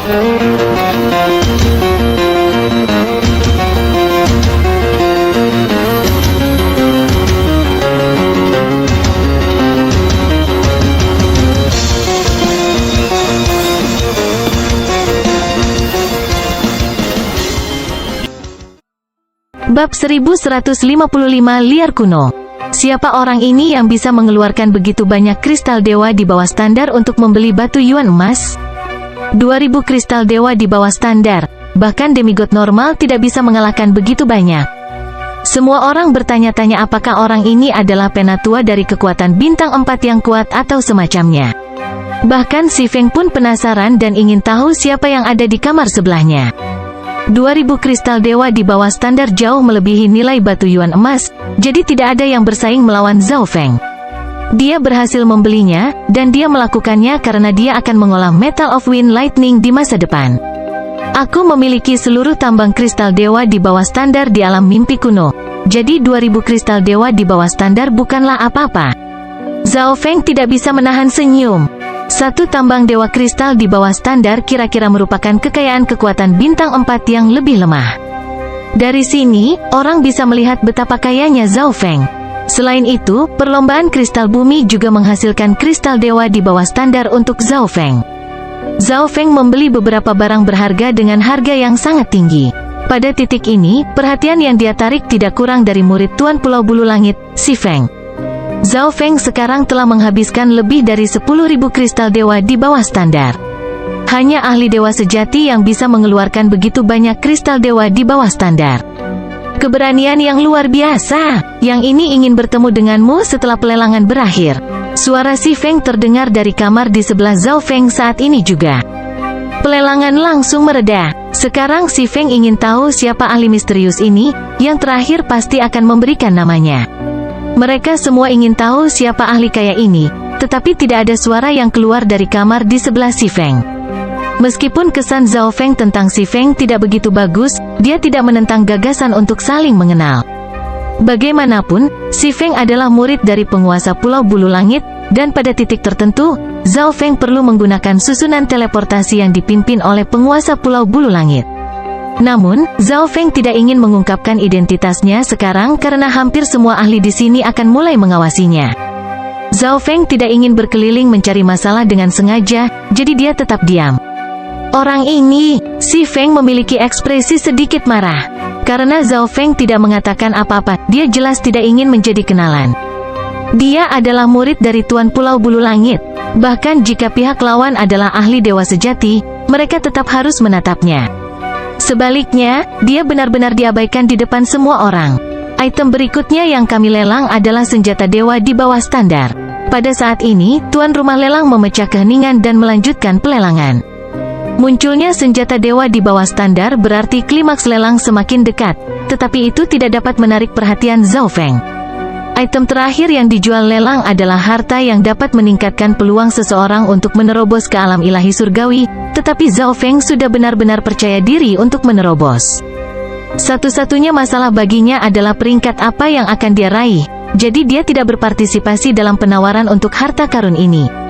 Bab 1155 Liar Kuno. Siapa orang ini yang bisa mengeluarkan begitu banyak kristal dewa di bawah standar untuk membeli batu yuan emas? 2000 kristal dewa di bawah standar, bahkan demigod normal tidak bisa mengalahkan begitu banyak. Semua orang bertanya-tanya apakah orang ini adalah penatua dari kekuatan bintang 4 yang kuat atau semacamnya. Bahkan Si Feng pun penasaran dan ingin tahu siapa yang ada di kamar sebelahnya. 2000 kristal dewa di bawah standar jauh melebihi nilai batu yuan emas, jadi tidak ada yang bersaing melawan Zhao Feng. Dia berhasil membelinya, dan dia melakukannya karena dia akan mengolah Metal of Wind Lightning di masa depan. Aku memiliki seluruh tambang kristal dewa di bawah standar di alam mimpi kuno, jadi 2000 kristal dewa di bawah standar bukanlah apa-apa. Zhao Feng tidak bisa menahan senyum. Satu tambang dewa kristal di bawah standar kira-kira merupakan kekayaan kekuatan bintang 4 yang lebih lemah. Dari sini, orang bisa melihat betapa kayanya Zhao Feng. Selain itu, perlombaan kristal bumi juga menghasilkan kristal dewa di bawah standar untuk Zhao Feng. Zhao Feng membeli beberapa barang berharga dengan harga yang sangat tinggi. Pada titik ini, perhatian yang dia tarik tidak kurang dari murid Tuan Pulau Bulu Langit, Si Feng. Zhao Feng sekarang telah menghabiskan lebih dari 10.000 kristal dewa di bawah standar. Hanya ahli dewa sejati yang bisa mengeluarkan begitu banyak kristal dewa di bawah standar. Keberanian yang luar biasa. Yang ini ingin bertemu denganmu setelah pelelangan berakhir. Suara Si Feng terdengar dari kamar di sebelah Zhao Feng saat ini juga. Pelelangan langsung mereda. Sekarang Si Feng ingin tahu siapa ahli misterius ini, yang terakhir pasti akan memberikan namanya. Mereka semua ingin tahu siapa ahli kaya ini, tetapi tidak ada suara yang keluar dari kamar di sebelah Si Feng. Meskipun kesan Zhao Feng tentang Si Feng tidak begitu bagus, dia tidak menentang gagasan untuk saling mengenal. Bagaimanapun, Si Feng adalah murid dari penguasa Pulau Bulu Langit, dan pada titik tertentu, Zhao Feng perlu menggunakan susunan teleportasi yang dipimpin oleh penguasa Pulau Bulu Langit. Namun, Zhao Feng tidak ingin mengungkapkan identitasnya sekarang karena hampir semua ahli di sini akan mulai mengawasinya. Zhao Feng tidak ingin berkeliling mencari masalah dengan sengaja, jadi dia tetap diam. Orang ini, Si Feng memiliki ekspresi sedikit marah. Karena Zhao Feng tidak mengatakan apa-apa, dia jelas tidak ingin menjadi kenalan. Dia adalah murid dari Tuan Pulau Bulu Langit. Bahkan jika pihak lawan adalah ahli dewa sejati, mereka tetap harus menatapnya. Sebaliknya, dia benar-benar diabaikan di depan semua orang. Item berikutnya yang kami lelang adalah senjata dewa di bawah standar. Pada saat ini, tuan rumah lelang memecah keheningan dan melanjutkan pelelangan. Munculnya senjata dewa di bawah standar berarti klimaks lelang semakin dekat, tetapi itu tidak dapat menarik perhatian Zhao Feng. Item terakhir yang dijual lelang adalah harta yang dapat meningkatkan peluang seseorang untuk menerobos ke alam ilahi surgawi, tetapi Zhao Feng sudah benar-benar percaya diri untuk menerobos. Satu-satunya masalah baginya adalah peringkat apa yang akan dia raih, jadi dia tidak berpartisipasi dalam penawaran untuk harta karun ini.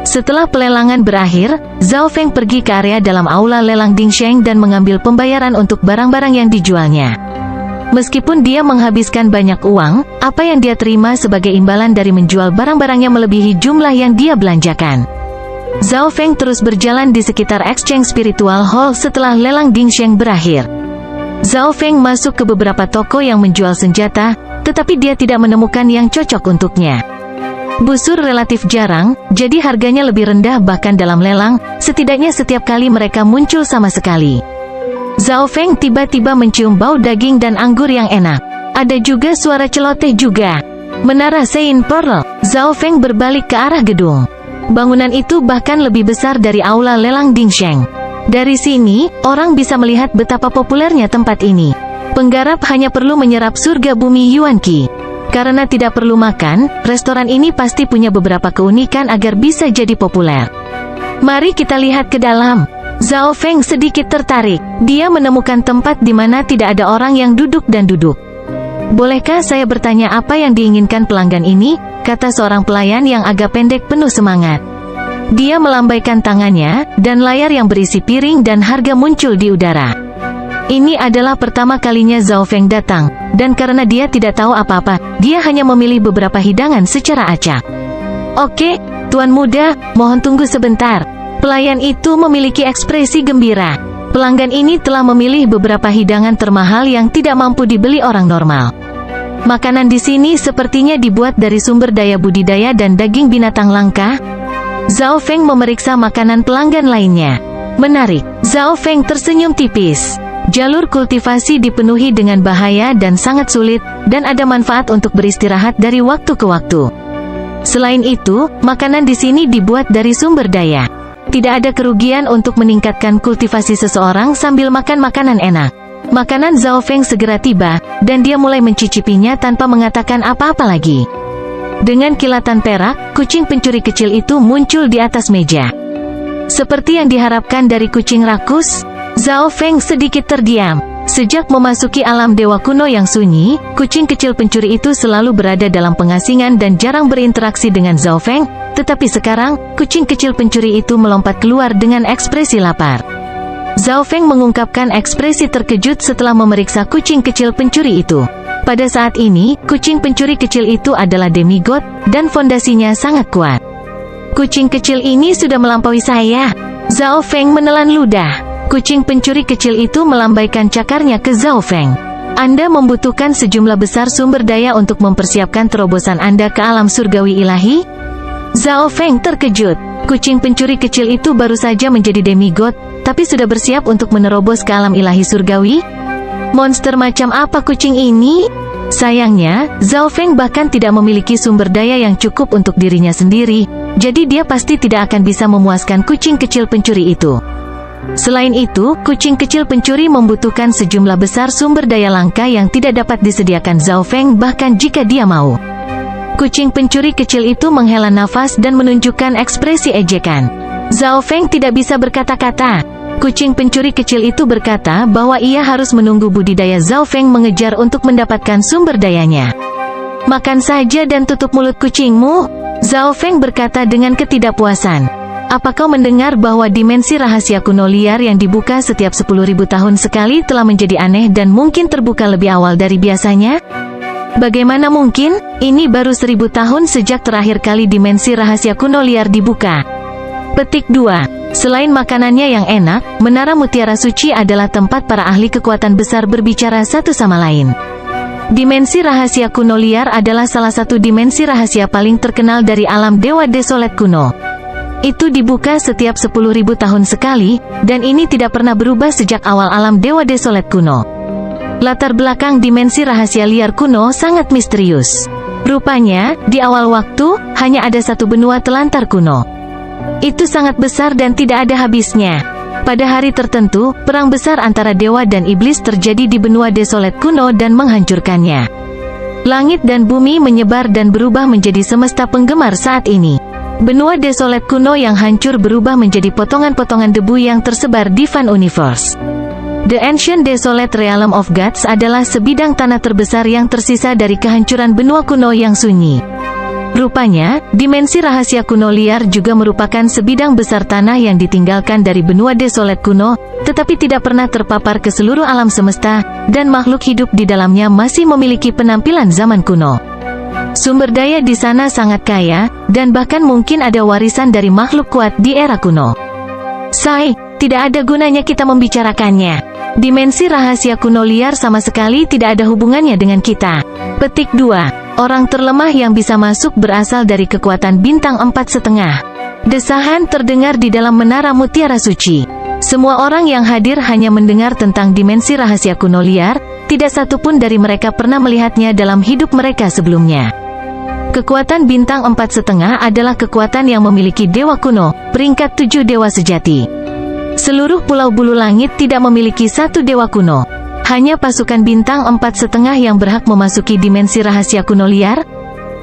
Setelah pelelangan berakhir, Zhao Feng pergi ke area dalam aula lelang Dingsheng dan mengambil pembayaran untuk barang-barang yang dijualnya. Meskipun dia menghabiskan banyak uang, apa yang dia terima sebagai imbalan dari menjual barang-barangnya melebihi jumlah yang dia belanjakan. Zhao Feng terus berjalan di sekitar Exchange Spiritual Hall setelah lelang Dingsheng berakhir. Zhao Feng masuk ke beberapa toko yang menjual senjata, tetapi dia tidak menemukan yang cocok untuknya. Busur relatif jarang, jadi harganya lebih rendah bahkan dalam lelang, setidaknya setiap kali mereka muncul sama sekali. Zhao Feng tiba-tiba mencium bau daging dan anggur yang enak. Ada juga suara celoteh juga. Menara Saint Pearl. Zhao Feng berbalik ke arah gedung. Bangunan itu bahkan lebih besar dari aula lelang Dingsheng. Dari sini, orang bisa melihat betapa populernya tempat ini. Penggarap hanya perlu menyerap surga bumi Yuan Qi. Karena tidak perlu makan, restoran ini pasti punya beberapa keunikan agar bisa jadi populer. Mari kita lihat ke dalam. Zhao Feng sedikit tertarik. Dia menemukan tempat di mana tidak ada orang yang duduk dan duduk. Bolehkah saya bertanya apa yang diinginkan pelanggan ini? Kata seorang pelayan yang agak pendek penuh semangat. Dia melambaikan tangannya, dan layar yang berisi piring dan harga muncul di udara. Ini adalah pertama kalinya Zhao Feng datang, dan karena dia tidak tahu apa-apa, dia hanya memilih beberapa hidangan secara acak. Oke, Tuan Muda, mohon tunggu sebentar. Pelayan itu memiliki ekspresi gembira. Pelanggan ini telah memilih beberapa hidangan termahal yang tidak mampu dibeli orang normal. Makanan di sini sepertinya dibuat dari sumber daya budidaya dan daging binatang langka. Zhao Feng memeriksa makanan pelanggan lainnya. Menarik. Zhao Feng tersenyum tipis. Jalur kultivasi dipenuhi dengan bahaya dan sangat sulit, dan ada manfaat untuk beristirahat dari waktu ke waktu. Selain itu, makanan di sini dibuat dari sumber daya. Tidak ada kerugian untuk meningkatkan kultivasi seseorang sambil makan makanan enak. Makanan Zhao Feng segera tiba, dan dia mulai mencicipinya tanpa mengatakan apa-apa lagi. Dengan kilatan perak, kucing pencuri kecil itu muncul di atas meja. Seperti yang diharapkan dari kucing rakus, Zhao Feng sedikit terdiam. Sejak memasuki alam dewa kuno yang sunyi, kucing kecil pencuri itu selalu berada dalam pengasingan dan jarang berinteraksi dengan Zhao Feng, tetapi sekarang, kucing kecil pencuri itu melompat keluar dengan ekspresi lapar. Zhao Feng mengungkapkan ekspresi terkejut setelah memeriksa kucing kecil pencuri itu. Pada saat ini, kucing pencuri kecil itu adalah demigod, dan fondasinya sangat kuat. Kucing kecil ini sudah melampaui saya. Zhao Feng menelan ludah. Kucing pencuri kecil itu melambaikan cakarnya ke Zhao Feng. Anda membutuhkan sejumlah besar sumber daya untuk mempersiapkan terobosan Anda ke alam surgawi ilahi? Zhao Feng terkejut. Kucing pencuri kecil itu baru saja menjadi demigod, tapi sudah bersiap untuk menerobos ke alam ilahi surgawi? Monster macam apa kucing ini? Sayangnya, Zhao Feng bahkan tidak memiliki sumber daya yang cukup untuk dirinya sendiri, jadi dia pasti tidak akan bisa memuaskan kucing kecil pencuri itu. Selain itu, kucing kecil pencuri membutuhkan sejumlah besar sumber daya langka yang tidak dapat disediakan Zhao Feng bahkan jika dia mau. Kucing pencuri kecil itu menghela nafas dan menunjukkan ekspresi ejekan. Zhao Feng tidak bisa berkata-kata. Kucing pencuri kecil itu berkata bahwa ia harus menunggu budidaya Zhao Feng mengejar untuk mendapatkan sumber dayanya. Makan saja dan tutup mulut kucingmu, Zhao Feng berkata dengan ketidakpuasan. Apa kau mendengar bahwa dimensi rahasia kuno liar yang dibuka setiap 10.000 tahun sekali telah menjadi aneh dan mungkin terbuka lebih awal dari biasanya? Bagaimana mungkin? Ini baru 1000 tahun sejak terakhir kali dimensi rahasia kuno liar dibuka. Petik 2. Selain makanannya yang enak, Menara Mutiara Suci adalah tempat para ahli kekuatan besar berbicara satu sama lain. Dimensi rahasia kuno liar adalah salah satu dimensi rahasia paling terkenal dari alam Dewa Desolet kuno. Itu dibuka setiap 10.000 tahun sekali, dan ini tidak pernah berubah sejak awal alam Dewa Desolet kuno. Latar belakang dimensi rahasia liar kuno sangat misterius. Rupanya, di awal waktu, hanya ada satu benua telantar kuno. Itu sangat besar dan tidak ada habisnya. Pada hari tertentu, perang besar antara dewa dan iblis terjadi di benua desolet kuno dan menghancurkannya. Langit dan bumi menyebar dan berubah menjadi semesta penggemar saat ini. Benua desolet kuno yang hancur berubah menjadi potongan-potongan debu yang tersebar di Van Universe. The Ancient Desolate Realm of Gods adalah sebidang tanah terbesar yang tersisa dari kehancuran benua kuno yang sunyi. Rupanya, dimensi rahasia kuno liar juga merupakan sebidang besar tanah yang ditinggalkan dari benua desolet kuno, tetapi tidak pernah terpapar ke seluruh alam semesta, dan makhluk hidup di dalamnya masih memiliki penampilan zaman kuno. Sumber daya di sana sangat kaya, dan bahkan mungkin ada warisan dari makhluk kuat di era kuno. Say, tidak ada gunanya kita membicarakannya. Dimensi rahasia kuno liar sama sekali tidak ada hubungannya dengan kita. Petik 2. Orang terlemah yang bisa masuk berasal dari kekuatan bintang 4,5. Desahan terdengar di dalam Menara Mutiara Suci. Semua orang yang hadir hanya mendengar tentang dimensi rahasia kuno liar, tidak satupun dari mereka pernah melihatnya dalam hidup mereka sebelumnya. Kekuatan bintang 4,5 adalah kekuatan yang memiliki dewa kuno, peringkat 7 dewa sejati. Seluruh pulau bulu langit tidak memiliki satu dewa kuno. Hanya pasukan bintang 4,5 yang berhak memasuki dimensi rahasia kuno liar?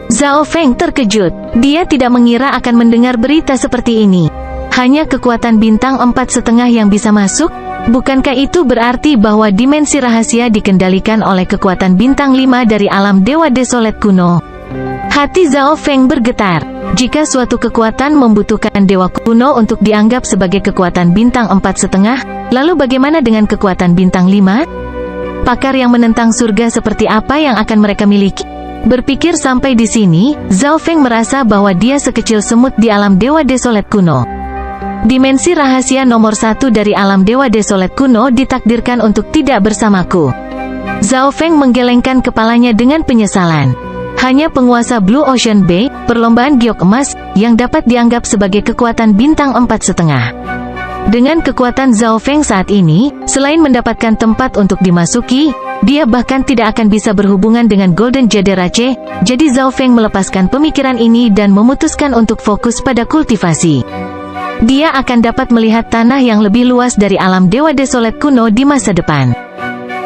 Zhao Feng terkejut. Dia tidak mengira akan mendengar berita seperti ini. Hanya kekuatan bintang 4,5 yang bisa masuk? Bukankah itu berarti bahwa dimensi rahasia dikendalikan oleh kekuatan bintang 5 dari alam Dewa Desolet kuno? Hati Zhao Feng bergetar. Jika suatu kekuatan membutuhkan dewa kuno untuk dianggap sebagai kekuatan bintang 4,5, lalu bagaimana dengan kekuatan bintang 5? Pakar yang menentang surga seperti apa yang akan mereka miliki? Berpikir sampai di sini, Zhao Feng merasa bahwa dia sekecil semut di alam dewa desolet kuno. Dimensi rahasia nomor 1 dari alam dewa desolet kuno ditakdirkan untuk tidak bersamaku. Zhao Feng menggelengkan kepalanya dengan penyesalan. Hanya penguasa Blue Ocean Bay, perlombaan giok emas, yang dapat dianggap sebagai kekuatan bintang 4,5. Dengan kekuatan Zhao Feng saat ini, selain mendapatkan tempat untuk dimasuki, dia bahkan tidak akan bisa berhubungan dengan Golden Jade Rache. Jadi Zhao Feng melepaskan pemikiran ini dan memutuskan untuk fokus pada kultivasi. Dia akan dapat melihat tanah yang lebih luas dari alam dewa desolet kuno di masa depan.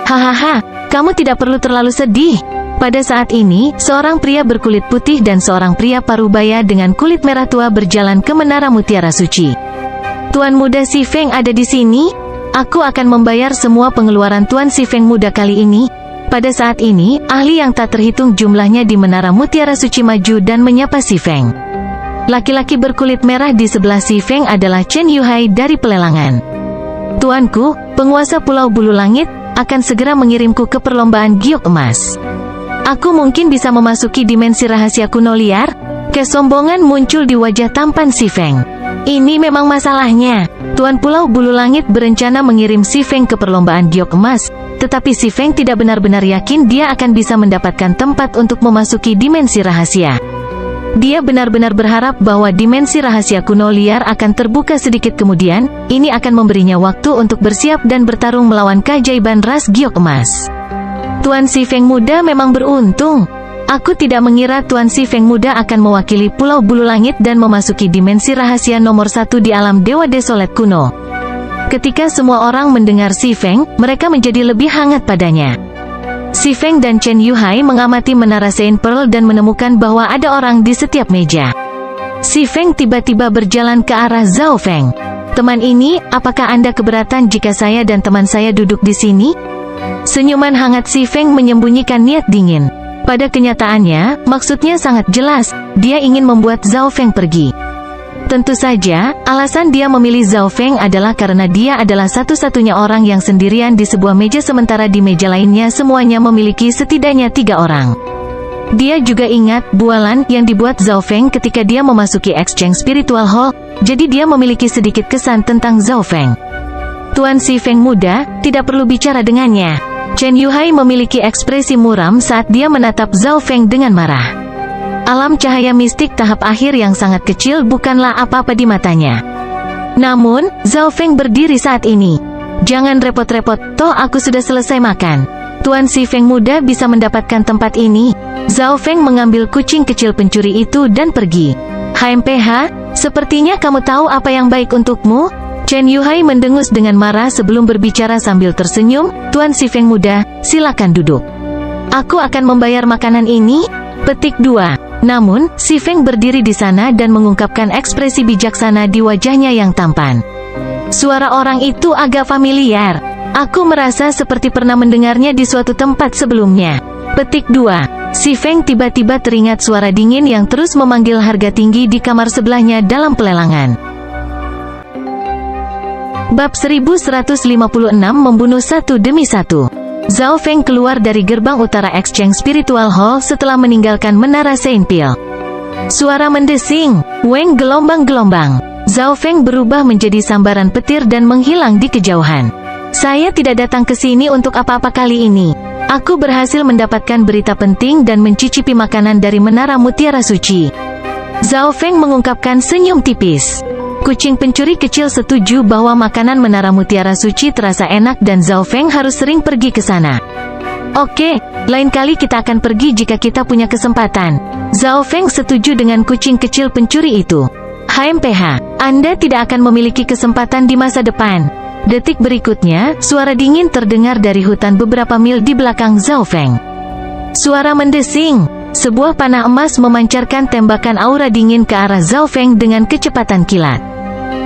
Hahaha, kamu tidak perlu terlalu sedih. Pada saat ini, seorang pria berkulit putih dan seorang pria parubaya dengan kulit merah tua berjalan ke Menara Mutiara Suci. Tuan Muda Si Feng ada di sini? Aku akan membayar semua pengeluaran Tuan Si Feng muda kali ini. Pada saat ini, ahli yang tak terhitung jumlahnya di Menara Mutiara Suci maju dan menyapa Si Feng. Laki-laki berkulit merah di sebelah Si Feng adalah Chen Yuhai dari pelelangan. Tuanku, penguasa Pulau Bulu Langit, akan segera mengirimku ke perlombaan giok emas. Aku mungkin bisa memasuki dimensi rahasia kuno liar? Kesombongan muncul di wajah tampan Si Feng. Ini memang masalahnya. Tuan Pulau Bulu Langit berencana mengirim Si Feng ke perlombaan giok emas, tetapi Si Feng tidak benar-benar yakin dia akan bisa mendapatkan tempat untuk memasuki dimensi rahasia. Dia benar-benar berharap bahwa dimensi rahasia kuno liar akan terbuka sedikit kemudian. Ini akan memberinya waktu untuk bersiap dan bertarung melawan keajaiban ras giok emas. Tuan Si Feng muda memang beruntung. Aku tidak mengira Tuan Si Feng muda akan mewakili Pulau Bulu Langit dan memasuki dimensi rahasia nomor 1 di alam dewa desolet kuno. Ketika semua orang mendengar Si Feng, mereka menjadi lebih hangat padanya. Si Feng dan Chen Yuhai mengamati menara Saint Pearl dan menemukan bahwa ada orang di setiap meja. Si Feng tiba-tiba berjalan ke arah Zhao Feng. Teman ini, apakah Anda keberatan jika saya dan teman saya duduk di sini? Senyuman hangat Si Feng menyembunyikan niat dingin. Pada kenyataannya, maksudnya sangat jelas, dia ingin membuat Zhao Feng pergi. Tentu saja, alasan dia memilih Zhao Feng adalah karena dia adalah satu-satunya orang yang sendirian di sebuah meja sementara di meja lainnya semuanya memiliki setidaknya 3 orang. Dia juga ingat bualan yang dibuat Zhao Feng ketika dia memasuki Exchange Spiritual Hall, jadi dia memiliki sedikit kesan tentang Zhao Feng. Tuan Si Feng muda, tidak perlu bicara dengannya. Chen Yuhai memiliki ekspresi muram saat dia menatap Zhao Feng dengan marah. Alam cahaya mistik tahap akhir yang sangat kecil bukanlah apa-apa di matanya. Namun, Zhao Feng berdiri saat ini. Jangan repot-repot, toh aku sudah selesai makan. Tuan Si Feng muda bisa mendapatkan tempat ini. Zhao Feng mengambil kucing kecil pencuri itu dan pergi. HMPH, sepertinya kamu tahu apa yang baik untukmu? Chen Yuhai mendengus dengan marah sebelum berbicara sambil tersenyum. Tuan Si Feng muda, silakan duduk. Aku akan membayar makanan ini. Petik 2. Namun, Si Feng berdiri di sana dan mengungkapkan ekspresi bijaksana di wajahnya yang tampan. Suara orang itu agak familiar. Aku merasa seperti pernah mendengarnya di suatu tempat sebelumnya. Petik 2. Si Feng tiba-tiba teringat suara dingin yang terus memanggil harga tinggi di kamar sebelahnya dalam pelelangan. Bab 1156 membunuh satu demi satu. Zhao Feng keluar dari gerbang utara Exchange Spiritual Hall setelah meninggalkan menara Saint Pearl. Suara mendesing, weng gelombang-gelombang. Zhao Feng berubah menjadi sambaran petir dan menghilang di kejauhan. Saya tidak datang ke sini untuk apa-apa kali ini. Aku berhasil mendapatkan berita penting dan mencicipi makanan dari Menara Mutiara Suci. Zhao Feng mengungkapkan senyum tipis. Kucing pencuri kecil setuju bahwa makanan Menara Mutiara Suci terasa enak dan Zhao Feng harus sering pergi ke sana. Oke, lain kali kita akan pergi jika kita punya kesempatan. Zhao Feng setuju dengan kucing kecil pencuri itu. HMPH, Anda tidak akan memiliki kesempatan di masa depan. Detik berikutnya, suara dingin terdengar dari hutan beberapa mil di belakang Zhao Feng. Suara mendesing. Sebuah panah emas memancarkan tembakan aura dingin ke arah Zhao Feng dengan kecepatan kilat.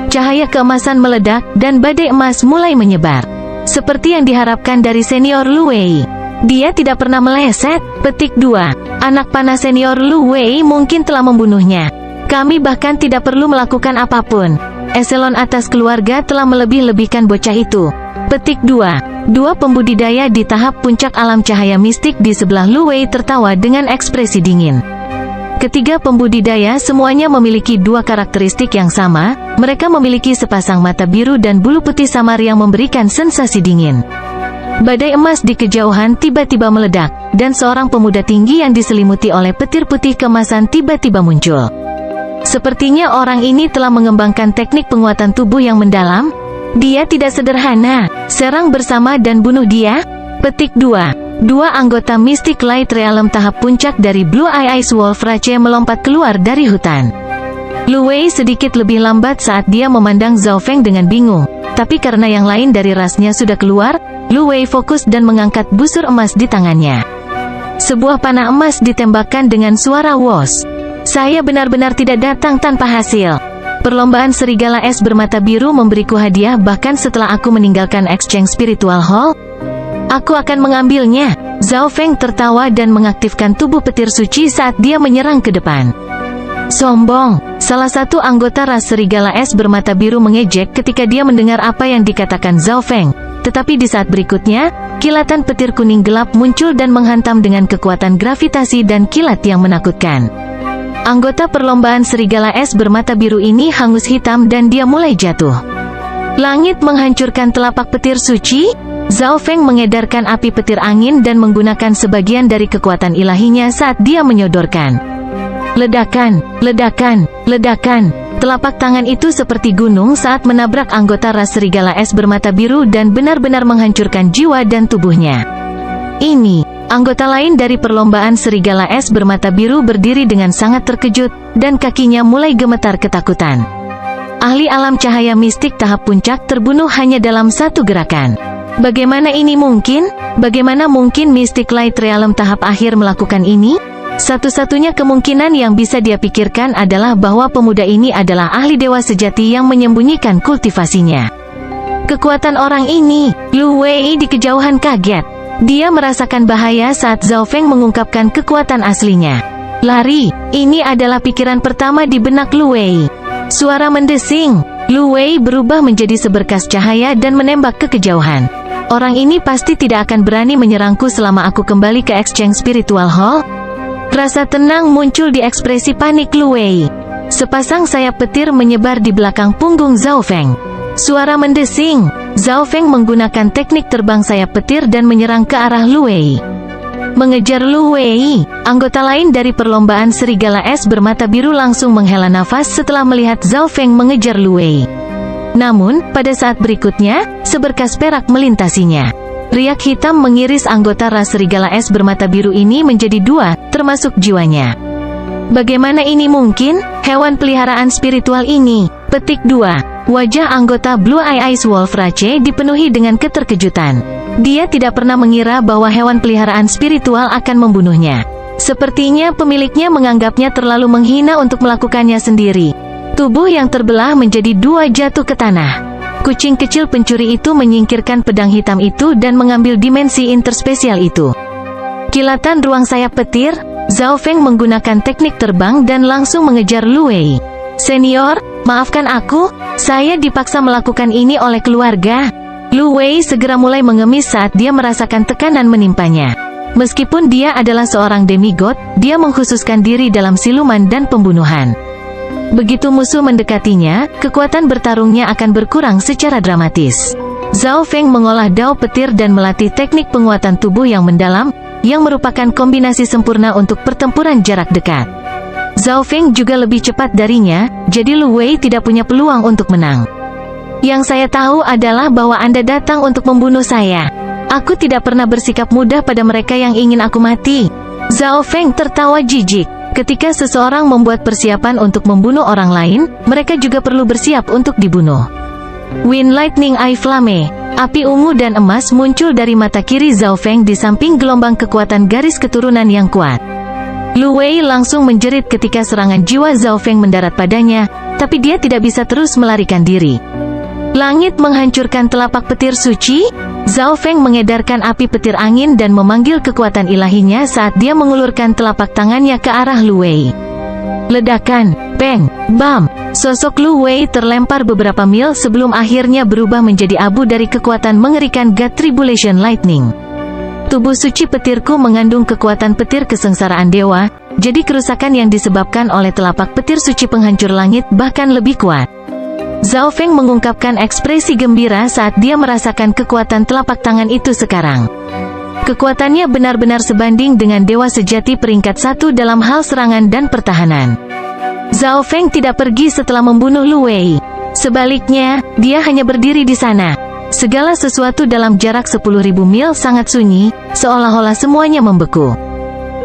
Cahaya keemasan meledak, dan badai emas mulai menyebar. Seperti yang diharapkan dari senior Lu Wei. Dia tidak pernah meleset. Petik 2. Anak panah senior Lu Wei mungkin telah membunuhnya. Kami bahkan tidak perlu melakukan apapun. Eselon atas keluarga telah melebih-lebihkan bocah itu. Petik 2. Dua pembudidaya di tahap puncak alam cahaya mistik di sebelah Lu Wei tertawa dengan ekspresi dingin. Ketiga pembudidaya semuanya memiliki dua karakteristik yang sama. Mereka memiliki sepasang mata biru dan bulu putih samar yang memberikan sensasi dingin. Badai emas di kejauhan tiba-tiba meledak, dan seorang pemuda tinggi yang diselimuti oleh petir putih kemasan tiba-tiba muncul. Sepertinya orang ini telah mengembangkan teknik penguatan tubuh yang mendalam. Dia tidak sederhana. Serang bersama dan bunuh dia. Petik 2. Dua anggota Mystic Light Realm tahap puncak dari Blue Eye Ice Wolf Rache melompat keluar dari hutan. Lu Wei sedikit lebih lambat saat dia memandang Zhao Feng dengan bingung. Tapi karena yang lain dari rasnya sudah keluar, Lu Wei fokus dan mengangkat busur emas di tangannya. Sebuah panah emas ditembakkan dengan suara wos. Saya benar-benar tidak datang tanpa hasil. Perlombaan serigala es bermata biru memberiku hadiah bahkan setelah aku meninggalkan Exchange Spiritual Hall. Aku akan mengambilnya. Zhao Feng tertawa dan mengaktifkan tubuh petir suci saat dia menyerang ke depan. Sombong. Salah satu anggota ras serigala es bermata biru mengejek ketika dia mendengar apa yang dikatakan Zhao Feng. Tetapi di saat berikutnya, kilatan petir kuning gelap muncul dan menghantam dengan kekuatan gravitasi dan kilat yang menakutkan. Anggota perlombaan serigala es bermata biru ini hangus hitam dan dia mulai jatuh. Langit menghancurkan telapak petir suci. Zhao Feng mengedarkan api petir angin dan menggunakan sebagian dari kekuatan ilahinya saat dia menyodorkan. Ledakan, ledakan, ledakan. Telapak tangan itu seperti gunung saat menabrak anggota ras serigala es bermata biru dan benar-benar menghancurkan jiwa dan tubuhnya. Ini, anggota lain dari perlombaan serigala es bermata biru berdiri dengan sangat terkejut, dan kakinya mulai gemetar ketakutan. Ahli alam cahaya mistik tahap puncak terbunuh hanya dalam satu gerakan. Bagaimana ini mungkin? Bagaimana mungkin Mystic Light Realm tahap akhir melakukan ini? Satu-satunya kemungkinan yang bisa dia pikirkan adalah bahwa pemuda ini adalah ahli dewa sejati yang menyembunyikan kultivasinya. Kekuatan orang ini, Lu Wei di kejauhan kaget. Dia merasakan bahaya saat Zhao Feng mengungkapkan kekuatan aslinya. Lari, ini adalah pikiran pertama di benak Lu Wei. Suara mendesing. Lu Wei berubah menjadi seberkas cahaya dan menembak ke kejauhan. Orang ini pasti tidak akan berani menyerangku selama aku kembali ke Exchange Spiritual Hall. Rasa tenang muncul di ekspresi panik Lu Wei. Sepasang sayap petir menyebar di belakang punggung Zhao Feng. Suara mendesing. Zhao Feng menggunakan teknik terbang sayap petir dan menyerang ke arah Lu Wei. Mengejar Lu Wei, anggota lain dari perlombaan serigala es bermata biru langsung menghela nafas setelah melihat Zhao Feng mengejar Lu Wei. Namun, pada saat berikutnya, seberkas perak melintasinya. Riak hitam mengiris anggota ras serigala es bermata biru ini menjadi dua, termasuk jiwanya. Bagaimana ini mungkin? Hewan peliharaan spiritual ini. Petik 2. Wajah anggota Blue Eye Ice Wolf Rache dipenuhi dengan keterkejutan. Dia tidak pernah mengira bahwa hewan peliharaan spiritual akan membunuhnya. Sepertinya pemiliknya menganggapnya terlalu menghina untuk melakukannya sendiri. Tubuh yang terbelah menjadi dua jatuh ke tanah. Kucing kecil pencuri itu menyingkirkan pedang hitam itu dan mengambil dimensi interspesial itu. Kilatan ruang sayap petir, Zhao Feng menggunakan teknik terbang dan langsung mengejar Lu Wei. Senior, maafkan aku, saya dipaksa melakukan ini oleh keluarga. Lu Wei segera mulai mengemis saat dia merasakan tekanan menimpanya. Meskipun dia adalah seorang demigod, dia mengkhususkan diri dalam siluman dan pembunuhan. Begitu musuh mendekatinya, kekuatan bertarungnya akan berkurang secara dramatis. Zhao Feng mengolah dao petir dan melatih teknik penguatan tubuh yang mendalam, yang merupakan kombinasi sempurna untuk pertempuran jarak dekat. Zhao Feng juga lebih cepat darinya, jadi Lu Wei tidak punya peluang untuk menang. Yang saya tahu adalah bahwa Anda datang untuk membunuh saya. Aku tidak pernah bersikap mudah pada mereka yang ingin aku mati. Zhao Feng tertawa jijik. Ketika seseorang membuat persiapan untuk membunuh orang lain, mereka juga perlu bersiap untuk dibunuh. Wind Lightning Eye Flame. Api ungu dan emas muncul dari mata kiri Zhao Feng di samping gelombang kekuatan garis keturunan yang kuat. Lu Wei langsung menjerit ketika serangan jiwa Zhao Feng mendarat padanya, tapi dia tidak bisa terus melarikan diri. Langit menghancurkan telapak petir suci. Zhao Feng mengedarkan api petir angin dan memanggil kekuatan ilahinya saat dia mengulurkan telapak tangannya ke arah Lu Wei. Ledakan, bang, bam. Sosok Lu Wei terlempar beberapa mil sebelum akhirnya berubah menjadi abu dari kekuatan mengerikan God Tribulation Lightning. Tubuh suci petirku mengandung kekuatan petir kesengsaraan dewa, jadi kerusakan yang disebabkan oleh telapak petir suci penghancur langit bahkan lebih kuat. Zhao Feng mengungkapkan ekspresi gembira saat dia merasakan kekuatan telapak tangan itu sekarang. Kekuatannya benar-benar sebanding dengan dewa sejati peringkat 1 dalam hal serangan dan pertahanan. Zhao Feng tidak pergi setelah membunuh Lu Wei. Sebaliknya, dia hanya berdiri di sana. Segala sesuatu dalam jarak 10.000 mil sangat sunyi, seolah-olah semuanya membeku.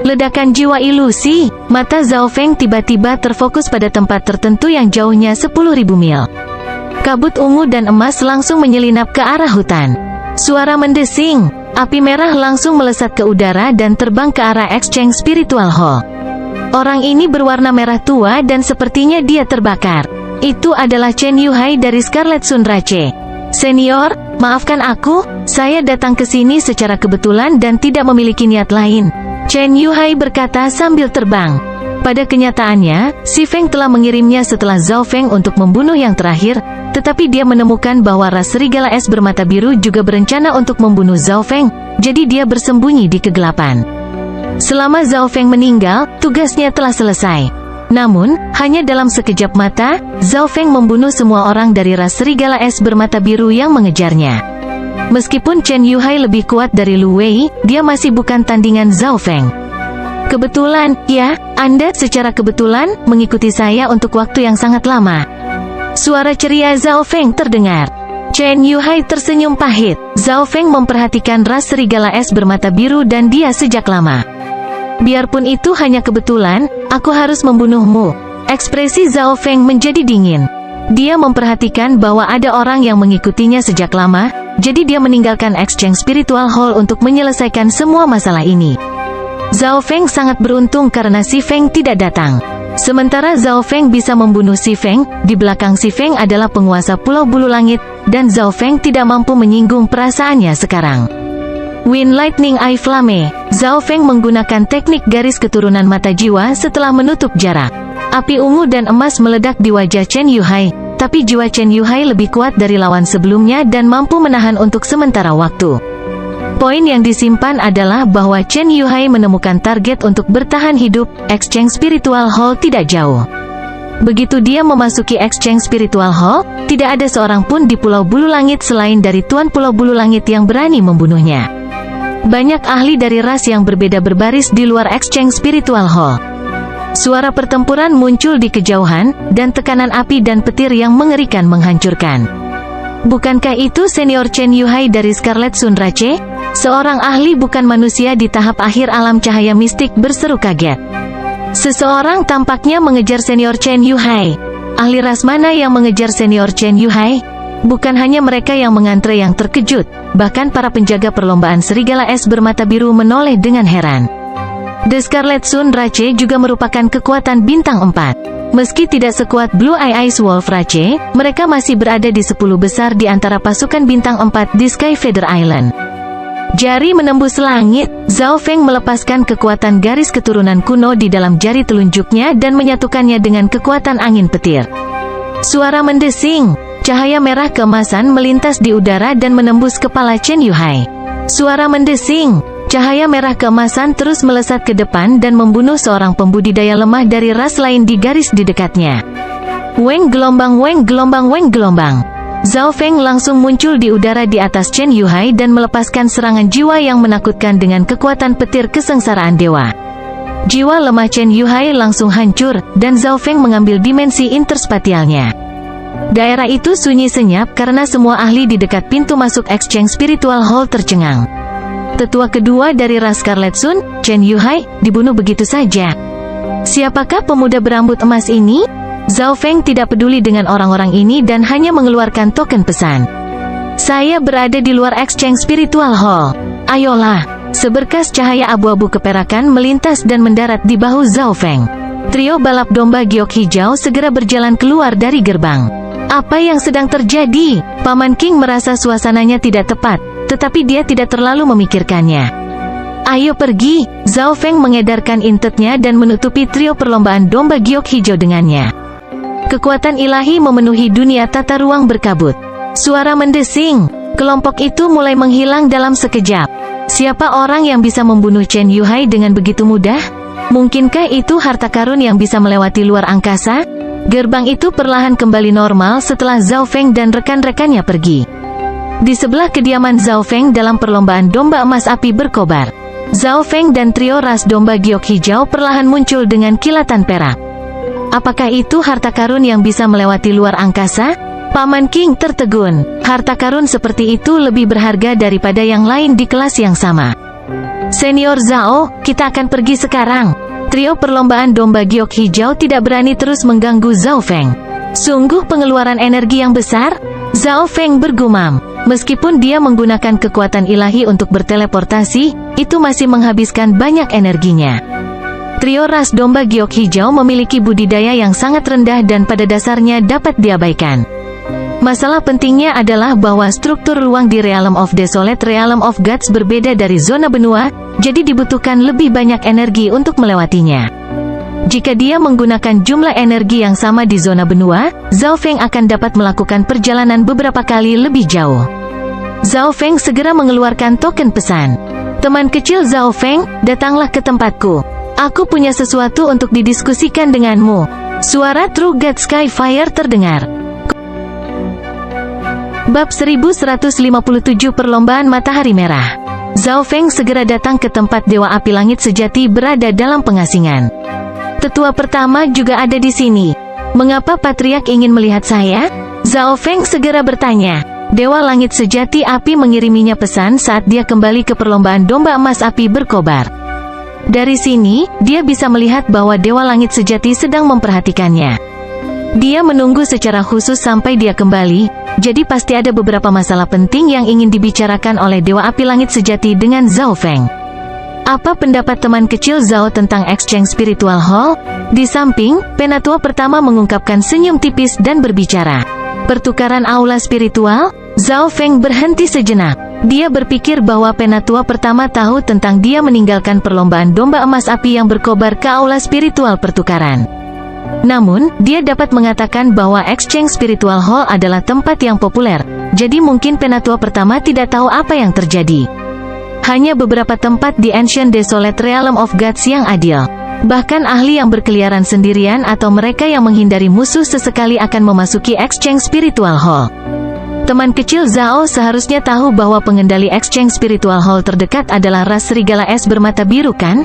Ledakan jiwa ilusi. Mata Zhao Feng tiba-tiba terfokus pada tempat tertentu yang jauhnya 10.000 mil. Kabut ungu dan emas langsung menyelinap ke arah hutan. Suara mendesing. Api merah langsung melesat ke udara dan terbang ke arah Exchange Spiritual Hall. Orang ini berwarna merah tua dan sepertinya dia terbakar. Itu adalah Chen Yuhai dari Scarlet Sun Rache. Senior, maafkan aku, saya datang ke sini secara kebetulan dan tidak memiliki niat lain. Chen Yuhai berkata sambil terbang. Pada kenyataannya, Si Feng telah mengirimnya setelah Zhao Feng untuk membunuh yang terakhir, tetapi dia menemukan bahwa ras serigala es bermata biru juga berencana untuk membunuh Zhao Feng, jadi dia bersembunyi di kegelapan. Selama Zhao Feng meninggal, tugasnya telah selesai. Namun, hanya dalam sekejap mata, Zhao Feng membunuh semua orang dari ras serigala es bermata biru yang mengejarnya. Meskipun Chen Yuhai lebih kuat dari Lu Wei, dia masih bukan tandingan Zhao Feng. Kebetulan, ya, Anda secara kebetulan mengikuti saya untuk waktu yang sangat lama. Suara ceria Zhao Feng terdengar. Chen Yuhai tersenyum pahit. Zhao Feng memperhatikan ras serigala es bermata biru dan dia sejak lama. Biarpun itu hanya kebetulan, aku harus membunuhmu. Ekspresi Zhao Feng menjadi dingin. Dia memperhatikan bahwa ada orang yang mengikutinya sejak lama, jadi dia meninggalkan Exchange Spiritual Hall untuk menyelesaikan semua masalah ini. Zhao Feng sangat beruntung karena Si Feng tidak datang. Sementara Zhao Feng bisa membunuh Si Feng, di belakang Si Feng adalah penguasa Pulau Bulu Langit, dan Zhao Feng tidak mampu menyinggung perasaannya sekarang. Wind Lightning Eye Flame. Zhao Feng menggunakan teknik garis keturunan mata jiwa setelah menutup jarak. Api ungu dan emas meledak di wajah Chen Yuhai, tapi jiwa Chen Yuhai lebih kuat dari lawan sebelumnya dan mampu menahan untuk sementara waktu. Poin yang disimpan adalah bahwa Chen Yuhai menemukan target untuk bertahan hidup. Exchange Spiritual Hall tidak jauh. Begitu dia memasuki Exchange Spiritual Hall, tidak ada seorang pun di Pulau Bulu Langit selain dari Tuan Pulau Bulu Langit yang berani membunuhnya. Banyak ahli dari ras yang berbeda berbaris di luar Exchange Spiritual Hall. Suara pertempuran muncul di kejauhan, dan tekanan api dan petir yang mengerikan menghancurkan. Bukankah itu senior Chen Yuhai dari Scarlet Sun Rache? Seorang ahli bukan manusia di tahap akhir alam cahaya mistik berseru kaget. Seseorang tampaknya mengejar senior Chen Yuhai. Ahli ras mana yang mengejar senior Chen Yuhai? Bukan hanya mereka yang mengantre yang terkejut, bahkan para penjaga perlombaan serigala es bermata biru menoleh dengan heran. The Scarlet Sun Rache juga merupakan kekuatan bintang 4. Meski tidak sekuat Blue Eye Ice Wolf Rache, mereka masih berada di 10 besar di antara pasukan bintang 4 di Sky Feather Island. Jari menembus langit. Zhao Feng melepaskan kekuatan garis keturunan kuno di dalam jari telunjuknya dan menyatukannya dengan kekuatan angin petir. Suara mendesing. Cahaya merah keemasan melintas di udara dan menembus kepala Chen Yuhai. Suara mendesing. Cahaya merah keemasan terus melesat ke depan dan membunuh seorang pembudidaya lemah dari ras lain di garis di dekatnya. Weng gelombang, weng gelombang, weng gelombang. Zhao Feng langsung muncul di udara di atas Chen Yuhai dan melepaskan serangan jiwa yang menakutkan dengan kekuatan petir kesengsaraan dewa. Jiwa lemah Chen Yuhai langsung hancur, dan Zhao Feng mengambil dimensi interspatialnya. Daerah itu sunyi senyap karena semua ahli di dekat pintu masuk Exchange Spiritual Hall tercengang. Tetua kedua dari ras Scarlet Sun, Chen Yuhai, dibunuh begitu saja. Siapakah pemuda berambut emas ini? Zhao Feng tidak peduli dengan orang-orang ini dan hanya mengeluarkan token pesan. Saya berada di luar Exchange Spiritual Hall. Ayolah. Seberkas cahaya abu-abu keperakan melintas dan mendarat di bahu Zhao Feng. Trio balap domba giok hijau segera berjalan keluar dari gerbang. Apa yang sedang terjadi? Paman King merasa suasananya tidak tepat, tetapi dia tidak terlalu memikirkannya. Ayo pergi, Zhao Feng mengedarkan intetnya dan menutupi trio perlombaan domba giok hijau dengannya. Kekuatan ilahi memenuhi dunia tata ruang berkabut. Suara mendesing. Kelompok itu mulai menghilang dalam sekejap. Siapa orang yang bisa membunuh Chen Yuhai dengan begitu mudah? Mungkinkah itu harta karun yang bisa melewati luar angkasa? Gerbang itu perlahan kembali normal setelah Zhao Feng dan rekan-rekannya pergi. Di sebelah kediaman Zhao Feng dalam perlombaan domba emas api berkobar, Zhao Feng dan trio ras domba giok hijau perlahan muncul dengan kilatan perak. Apakah itu harta karun yang bisa melewati luar angkasa? Paman King tertegun. Harta karun seperti itu lebih berharga daripada yang lain di kelas yang sama. Senior Zhao, kita akan pergi sekarang. Trio perlombaan domba giok hijau tidak berani terus mengganggu Zhao Feng. Sungguh pengeluaran energi yang besar? Zhao Feng bergumam. Meskipun dia menggunakan kekuatan ilahi untuk berteleportasi, itu masih menghabiskan banyak energinya. Trio ras domba giok hijau memiliki budidaya yang sangat rendah dan pada dasarnya dapat diabaikan. Masalah pentingnya adalah bahwa struktur ruang di Realm of Desolate Realm of Gods berbeda dari zona benua, jadi dibutuhkan lebih banyak energi untuk melewatinya. Jika dia menggunakan jumlah energi yang sama di zona benua, Zhao Feng akan dapat melakukan perjalanan beberapa kali lebih jauh. Zhao Feng segera mengeluarkan token pesan. Teman kecil Zhao Feng, datanglah ke tempatku. Aku punya sesuatu untuk didiskusikan denganmu. Suara True God Skyfire terdengar. Bab 1157 Perlombaan Matahari Merah. Zhao Feng segera datang ke tempat Dewa Api Langit Sejati berada dalam pengasingan. Tetua pertama juga ada di sini. Mengapa Patriark ingin melihat saya? Zhao Feng segera bertanya. Dewa Langit Sejati Api mengiriminya pesan saat dia kembali ke perlombaan domba emas api berkobar. Dari sini, dia bisa melihat bahwa Dewa Langit Sejati sedang memperhatikannya. Dia menunggu secara khusus sampai dia kembali, jadi pasti ada beberapa masalah penting yang ingin dibicarakan oleh Dewa Api Langit Sejati dengan Zhao Feng. Apa pendapat teman kecil Zhao tentang Exchange Spiritual Hall? Di samping, penatua pertama mengungkapkan senyum tipis dan berbicara. Pertukaran aula spiritual? Zhao Feng berhenti sejenak. Dia berpikir bahwa penatua pertama tahu tentang dia meninggalkan perlombaan domba emas api yang berkobar ke aula spiritual pertukaran. Namun, dia dapat mengatakan bahwa Exchange Spiritual Hall adalah tempat yang populer, jadi mungkin penatua pertama tidak tahu apa yang terjadi. Hanya beberapa tempat di Ancient Desolate Realm of Gods yang adil. Bahkan ahli yang berkeliaran sendirian atau mereka yang menghindari musuh sesekali akan memasuki Exchange Spiritual Hall. Teman kecil Zhao seharusnya tahu bahwa pengendali Exchange Spiritual Hall terdekat adalah ras serigala es bermata biru kan?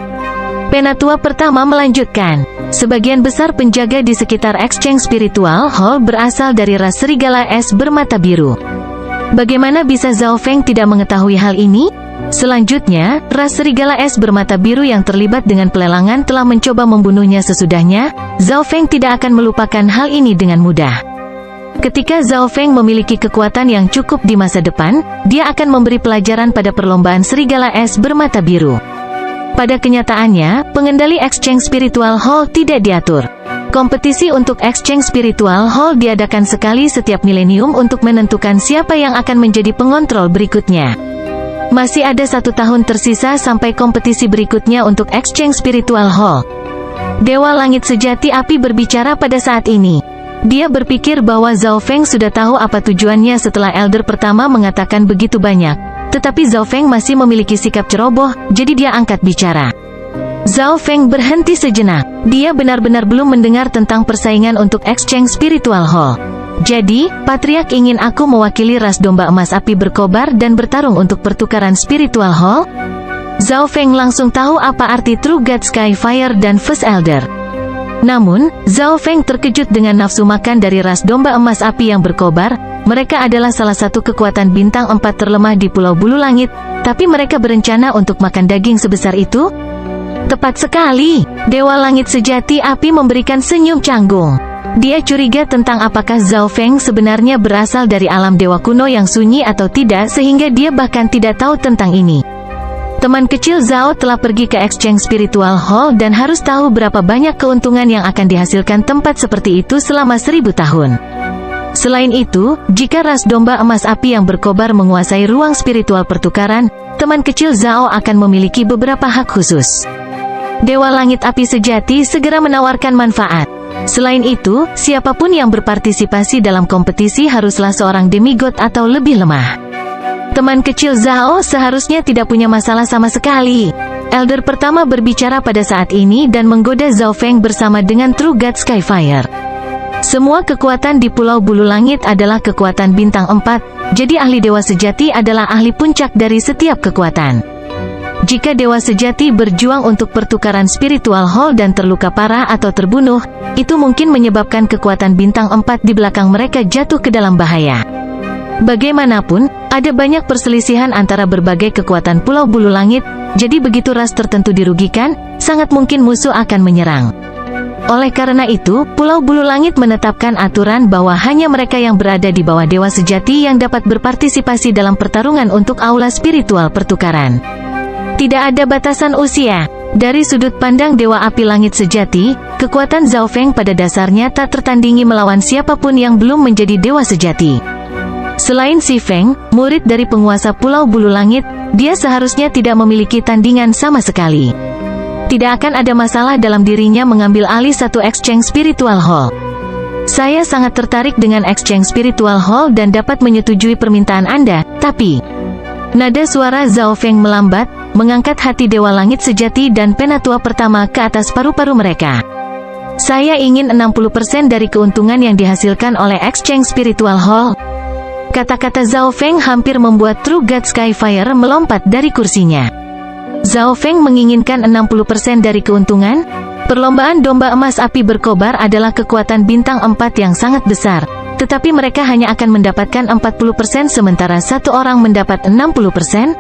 Penatua pertama melanjutkan. Sebagian besar penjaga di sekitar Exchange Spiritual Hall berasal dari ras serigala es bermata biru. Bagaimana bisa Zhao Feng tidak mengetahui hal ini? Selanjutnya, ras serigala es bermata biru yang terlibat dengan pelelangan telah mencoba membunuhnya sesudahnya. Zhao Feng tidak akan melupakan hal ini dengan mudah. Ketika Zhao Feng memiliki kekuatan yang cukup di masa depan, dia akan memberi pelajaran pada perlombaan serigala es bermata biru. Pada kenyataannya, pengendali Exchange Spiritual Hall tidak diatur. Kompetisi untuk Exchange Spiritual Hall diadakan sekali setiap milenium untuk menentukan siapa yang akan menjadi pengontrol berikutnya. Masih ada 1 tahun tersisa sampai kompetisi berikutnya untuk Exchange Spiritual Hall. Dewa Langit Sejati Api berbicara pada saat ini. Dia berpikir bahwa Zhao Feng sudah tahu apa tujuannya setelah Elder pertama mengatakan begitu banyak. Tetapi Zhao Feng masih memiliki sikap ceroboh, jadi dia angkat bicara. Zhao Feng berhenti sejenak. Dia benar-benar belum mendengar tentang persaingan untuk Exchange Spiritual Hall. Jadi, Patriark ingin aku mewakili ras domba emas api berkobar dan bertarung untuk pertukaran Spiritual Hall? Zhao Feng langsung tahu apa arti True God Skyfire dan First Elder. Namun, Zhao Feng terkejut dengan nafsu makan dari ras domba emas api yang berkobar. Mereka adalah salah satu kekuatan bintang 4 terlemah di Pulau Bulu Langit, tapi mereka berencana untuk makan daging sebesar itu? Tepat sekali, Dewa Langit Sejati Api memberikan senyum canggung. Dia curiga tentang apakah Zhao Feng sebenarnya berasal dari alam dewa kuno yang sunyi atau tidak sehingga dia bahkan tidak tahu tentang ini. Teman kecil Zhao telah pergi ke Exchange Spiritual Hall dan harus tahu berapa banyak keuntungan yang akan dihasilkan tempat seperti itu selama 1000 tahun. Selain itu, jika ras domba emas api yang berkobar menguasai ruang spiritual pertukaran, teman kecil Zhao akan memiliki beberapa hak khusus. Dewa Langit Api Sejati segera menawarkan manfaat. Selain itu, siapapun yang berpartisipasi dalam kompetisi haruslah seorang demigod atau lebih lemah. Teman kecil Zhao seharusnya tidak punya masalah sama sekali. Elder pertama berbicara pada saat ini dan menggoda Zhao Feng bersama dengan True God Skyfire. Semua kekuatan di Pulau Bulu Langit adalah kekuatan bintang 4, jadi ahli dewa sejati adalah ahli puncak dari setiap kekuatan. Jika dewa sejati berjuang untuk pertukaran spiritual hall dan terluka parah atau terbunuh, itu mungkin menyebabkan kekuatan bintang 4 di belakang mereka jatuh ke dalam bahaya. Bagaimanapun, ada banyak perselisihan antara berbagai kekuatan Pulau Bulu Langit, jadi begitu ras tertentu dirugikan, sangat mungkin musuh akan menyerang. Oleh karena itu, Pulau Bulu Langit menetapkan aturan bahwa hanya mereka yang berada di bawah dewa sejati yang dapat berpartisipasi dalam pertarungan untuk aula spiritual pertukaran. Tidak ada batasan usia. Dari sudut pandang Dewa Api Langit Sejati, kekuatan Zhao Feng pada dasarnya tak tertandingi melawan siapapun yang belum menjadi dewa sejati. Selain si Feng, murid dari penguasa Pulau Bulu Langit, dia seharusnya tidak memiliki tandingan sama sekali. Tidak akan ada masalah dalam dirinya mengambil alih satu Exchange Spiritual Hall. Saya sangat tertarik dengan Exchange Spiritual Hall dan dapat menyetujui permintaan Anda, tapi... Nada suara Zhao Feng melambat, mengangkat hati Dewa Langit Sejati dan Penatua pertama ke atas paru-paru mereka. Saya ingin 60% dari keuntungan yang dihasilkan oleh Exchange Spiritual Hall. Kata-kata Zhao Feng hampir membuat True God Skyfire melompat dari kursinya. Zhao Feng menginginkan 60% dari keuntungan? Perlombaan domba emas api berkobar adalah kekuatan bintang 4 yang sangat besar, tetapi mereka hanya akan mendapatkan 40% sementara satu orang mendapat 60%?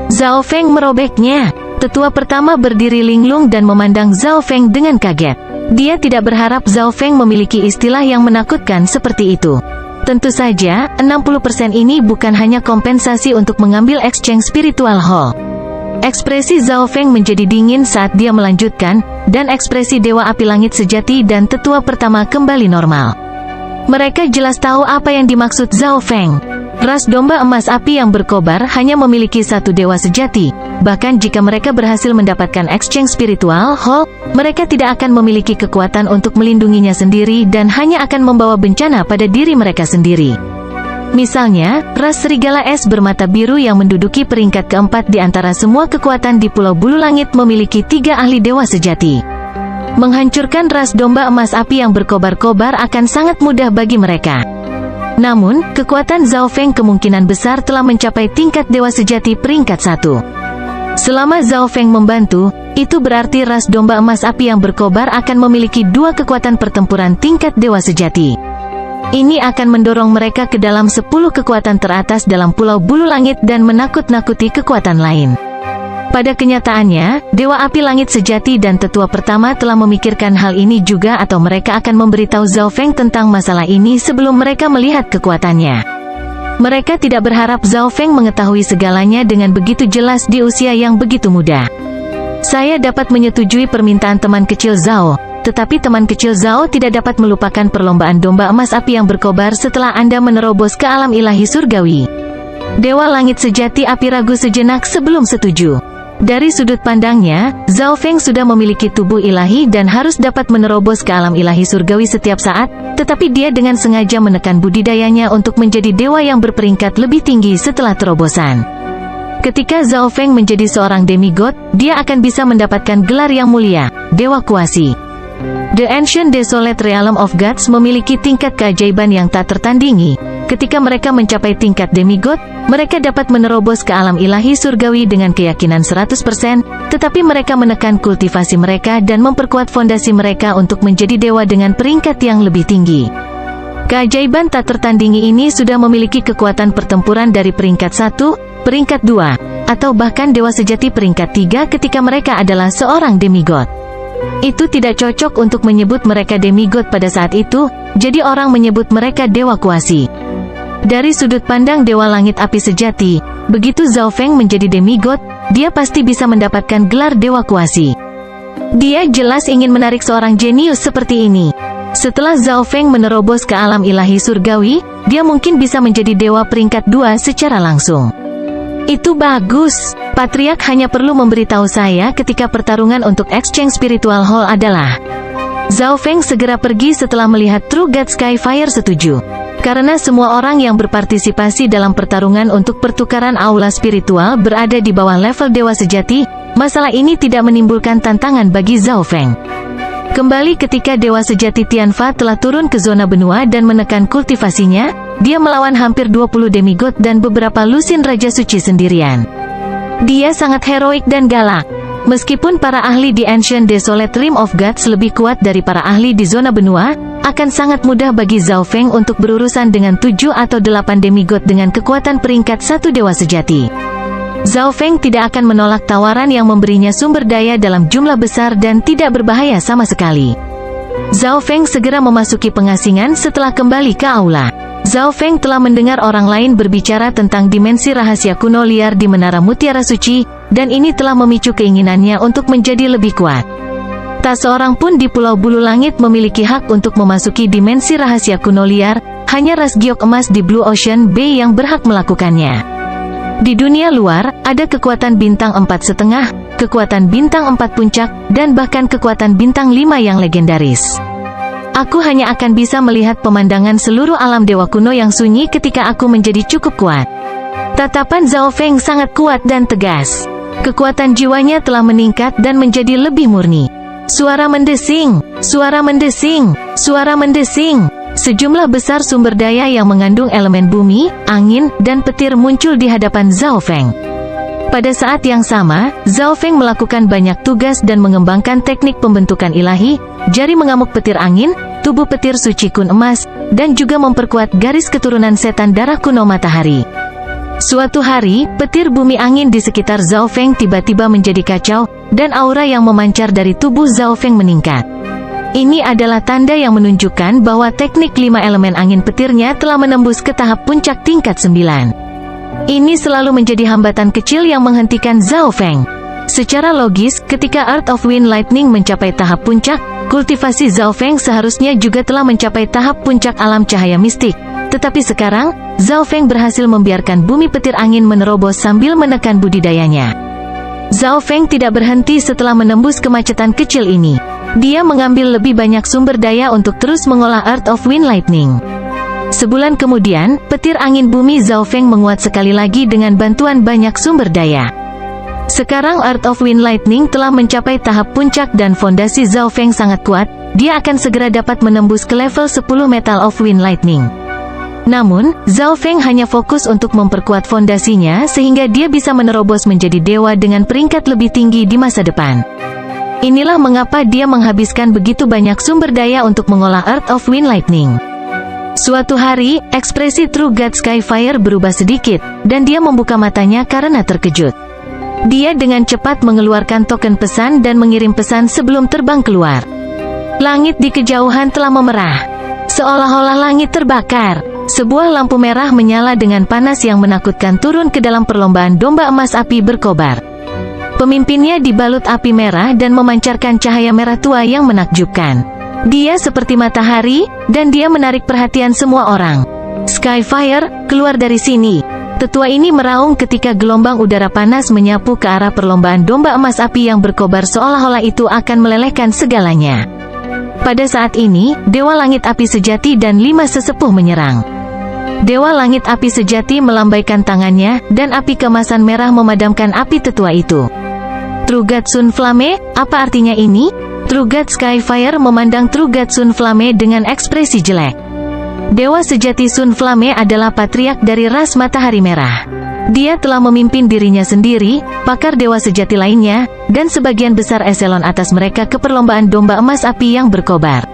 Zhao Feng merobeknya. Tetua pertama berdiri linglung dan memandang Zhao Feng dengan kaget. Dia tidak berharap Zhao Feng memiliki istilah yang menakutkan seperti itu. Tentu saja, 60% ini bukan hanya kompensasi untuk mengambil Exchange Spiritual Hall. Ekspresi Zhao Feng menjadi dingin saat dia melanjutkan, dan ekspresi Dewa Api Langit Sejati dan Tetua pertama kembali normal. Mereka jelas tahu apa yang dimaksud Zhao Feng. Ras domba emas api yang berkobar hanya memiliki satu dewa sejati. Bahkan jika mereka berhasil mendapatkan Exchange Spiritual Hall, mereka tidak akan memiliki kekuatan untuk melindunginya sendiri dan hanya akan membawa bencana pada diri mereka sendiri. Misalnya, ras serigala es bermata biru yang menduduki peringkat keempat di antara semua kekuatan di Pulau Bulu Langit memiliki 3 ahli dewa sejati. Menghancurkan ras domba emas api yang berkobar-kobar akan sangat mudah bagi mereka. Namun, kekuatan Zhao Feng kemungkinan besar telah mencapai tingkat dewa sejati peringkat 1. Selama Zhao Feng membantu, itu berarti ras domba emas api yang berkobar akan memiliki 2 kekuatan pertempuran tingkat dewa sejati. Ini akan mendorong mereka ke dalam 10 kekuatan teratas dalam Pulau Bulu Langit dan menakut-nakuti kekuatan lain. Pada kenyataannya, Dewa Api Langit Sejati dan Tetua pertama telah memikirkan hal ini juga atau mereka akan memberitahu Zhao Feng tentang masalah ini sebelum mereka melihat kekuatannya. Mereka tidak berharap Zhao Feng mengetahui segalanya dengan begitu jelas di usia yang begitu muda. Saya dapat menyetujui permintaan teman kecil Zhao. Tetapi teman kecil Zhao tidak dapat melupakan perlombaan domba emas api yang berkobar setelah Anda menerobos ke alam ilahi surgawi. Dewa Langit Sejati api ragu sejenak sebelum setuju. Dari sudut pandangnya, Zhao Feng sudah memiliki tubuh ilahi dan harus dapat menerobos ke alam ilahi surgawi setiap saat, tetapi dia dengan sengaja menekan budidayanya untuk menjadi dewa yang berperingkat lebih tinggi setelah terobosan. Ketika Zhao Feng menjadi seorang demigod, dia akan bisa mendapatkan gelar yang mulia, Dewa Kuasi. The Ancient Desolate Realm of Gods memiliki tingkat keajaiban yang tak tertandingi. Ketika mereka mencapai tingkat demigod, mereka dapat menerobos ke alam ilahi surgawi dengan keyakinan 100%, tetapi mereka menekan kultivasi mereka dan memperkuat fondasi mereka untuk menjadi dewa dengan peringkat yang lebih tinggi. Keajaiban tak tertandingi ini sudah memiliki kekuatan pertempuran dari peringkat 1, peringkat 2, atau bahkan dewa sejati peringkat 3 ketika mereka adalah seorang demigod. Itu tidak cocok untuk menyebut mereka demigod pada saat itu, jadi orang menyebut mereka Dewa Kuasi. Dari sudut pandang Dewa Langit Api Sejati, begitu Zhao Feng menjadi demigod, dia pasti bisa mendapatkan gelar Dewa Kuasi. Dia jelas ingin menarik seorang jenius seperti ini. Setelah Zhao Feng menerobos ke alam ilahi surgawi, dia mungkin bisa menjadi dewa peringkat 2 secara langsung. Itu bagus. Patriark hanya perlu memberitahu saya ketika pertarungan untuk Exchange Spiritual Hall adalah. Zhao Feng segera pergi setelah melihat True God Skyfire setuju. Karena semua orang yang berpartisipasi dalam pertarungan untuk pertukaran aula spiritual berada di bawah level dewa sejati, masalah ini tidak menimbulkan tantangan bagi Zhao Feng. Kembali ketika dewa sejati Tianfa telah turun ke zona benua dan menekan kultivasinya, dia melawan hampir 20 demigod dan beberapa lusin Raja Suci sendirian. Dia sangat heroik dan galak. Meskipun para ahli di Ancient Desolate Realm of Gods lebih kuat dari para ahli di zona benua, akan sangat mudah bagi Zhao Feng untuk berurusan dengan 7 atau 8 demigod dengan kekuatan peringkat 1 dewa sejati. Zhao Feng tidak akan menolak tawaran yang memberinya sumber daya dalam jumlah besar dan tidak berbahaya sama sekali. Zhao Feng segera memasuki pengasingan setelah kembali ke aula. Zhao Feng telah mendengar orang lain berbicara tentang dimensi rahasia kuno liar di Menara Mutiara Suci, dan ini telah memicu keinginannya untuk menjadi lebih kuat. Tak seorang pun di Pulau Bulu Langit memiliki hak untuk memasuki dimensi rahasia kuno liar, hanya ras giok emas di Blue Ocean Bay yang berhak melakukannya. Di dunia luar, ada kekuatan bintang 4,5, kekuatan bintang 4 puncak, dan bahkan kekuatan bintang 5 yang legendaris. Aku hanya akan bisa melihat pemandangan seluruh alam dewa kuno yang sunyi ketika aku menjadi cukup kuat. Tatapan Zhao Feng sangat kuat dan tegas. Kekuatan jiwanya telah meningkat dan menjadi lebih murni. Suara mendesing, suara mendesing, suara mendesing. Sejumlah besar sumber daya yang mengandung elemen bumi, angin, dan petir muncul di hadapan Zhao Feng. Pada saat yang sama, Zhao Feng melakukan banyak tugas dan mengembangkan teknik pembentukan ilahi, jari mengamuk petir angin, tubuh petir suci kun emas, dan juga memperkuat garis keturunan setan darah kuno matahari. Suatu hari, petir bumi angin di sekitar Zhao Feng tiba-tiba menjadi kacau, dan aura yang memancar dari tubuh Zhao Feng meningkat. Ini adalah tanda yang menunjukkan bahwa teknik 5 elemen angin petirnya telah menembus ke tahap puncak tingkat 9. Ini selalu menjadi hambatan kecil yang menghentikan Zhao Feng. Secara logis, ketika Earth of Wind Lightning mencapai tahap puncak, kultivasi Zhao Feng seharusnya juga telah mencapai tahap puncak alam cahaya mistik. Tetapi sekarang, Zhao Feng berhasil membiarkan bumi petir angin menerobos sambil menekan budidayanya. Zhao Feng tidak berhenti setelah menembus kemacetan kecil ini. Dia mengambil lebih banyak sumber daya untuk terus mengolah Earth of Wind Lightning. Sebulan kemudian, petir angin bumi Zhao Feng menguat sekali lagi dengan bantuan banyak sumber daya. Sekarang Earth of Wind Lightning telah mencapai tahap puncak dan fondasi Zhao Feng sangat kuat, dia akan segera dapat menembus ke level 10 Metal of Wind Lightning. Namun, Zhao Feng hanya fokus untuk memperkuat fondasinya sehingga dia bisa menerobos menjadi dewa dengan peringkat lebih tinggi di masa depan. Inilah mengapa dia menghabiskan begitu banyak sumber daya untuk mengolah Earth of Wind Lightning. Suatu hari, ekspresi True God Skyfire berubah sedikit, dan dia membuka matanya karena terkejut. Dia dengan cepat mengeluarkan token pesan dan mengirim pesan sebelum terbang keluar. Langit di kejauhan telah memerah. Seolah-olah langit terbakar. Sebuah lampu merah menyala dengan panas yang menakutkan turun ke dalam perlombaan domba emas api berkobar. Pemimpinnya dibalut api merah dan memancarkan cahaya merah tua yang menakjubkan. Dia seperti matahari, dan dia menarik perhatian semua orang. Skyfire, keluar dari sini. Tetua ini meraung ketika gelombang udara panas menyapu ke arah perlombaan domba emas api yang berkobar seolah-olah itu akan melelehkan segalanya. Pada saat ini, Dewa Langit Api Sejati dan 5 sesepuh menyerang. Dewa Langit Api Sejati melambaikan tangannya, dan api kemasan merah memadamkan api tetua itu. True God Sun Flame, apa artinya ini? True God Skyfire memandang True God Sun Flame dengan ekspresi jelek. Dewa sejati Sun Flame adalah patriark dari ras matahari merah. Dia telah memimpin dirinya sendiri, pakar dewa sejati lainnya, dan sebagian besar eselon atas mereka ke perlombaan domba emas api yang berkobar.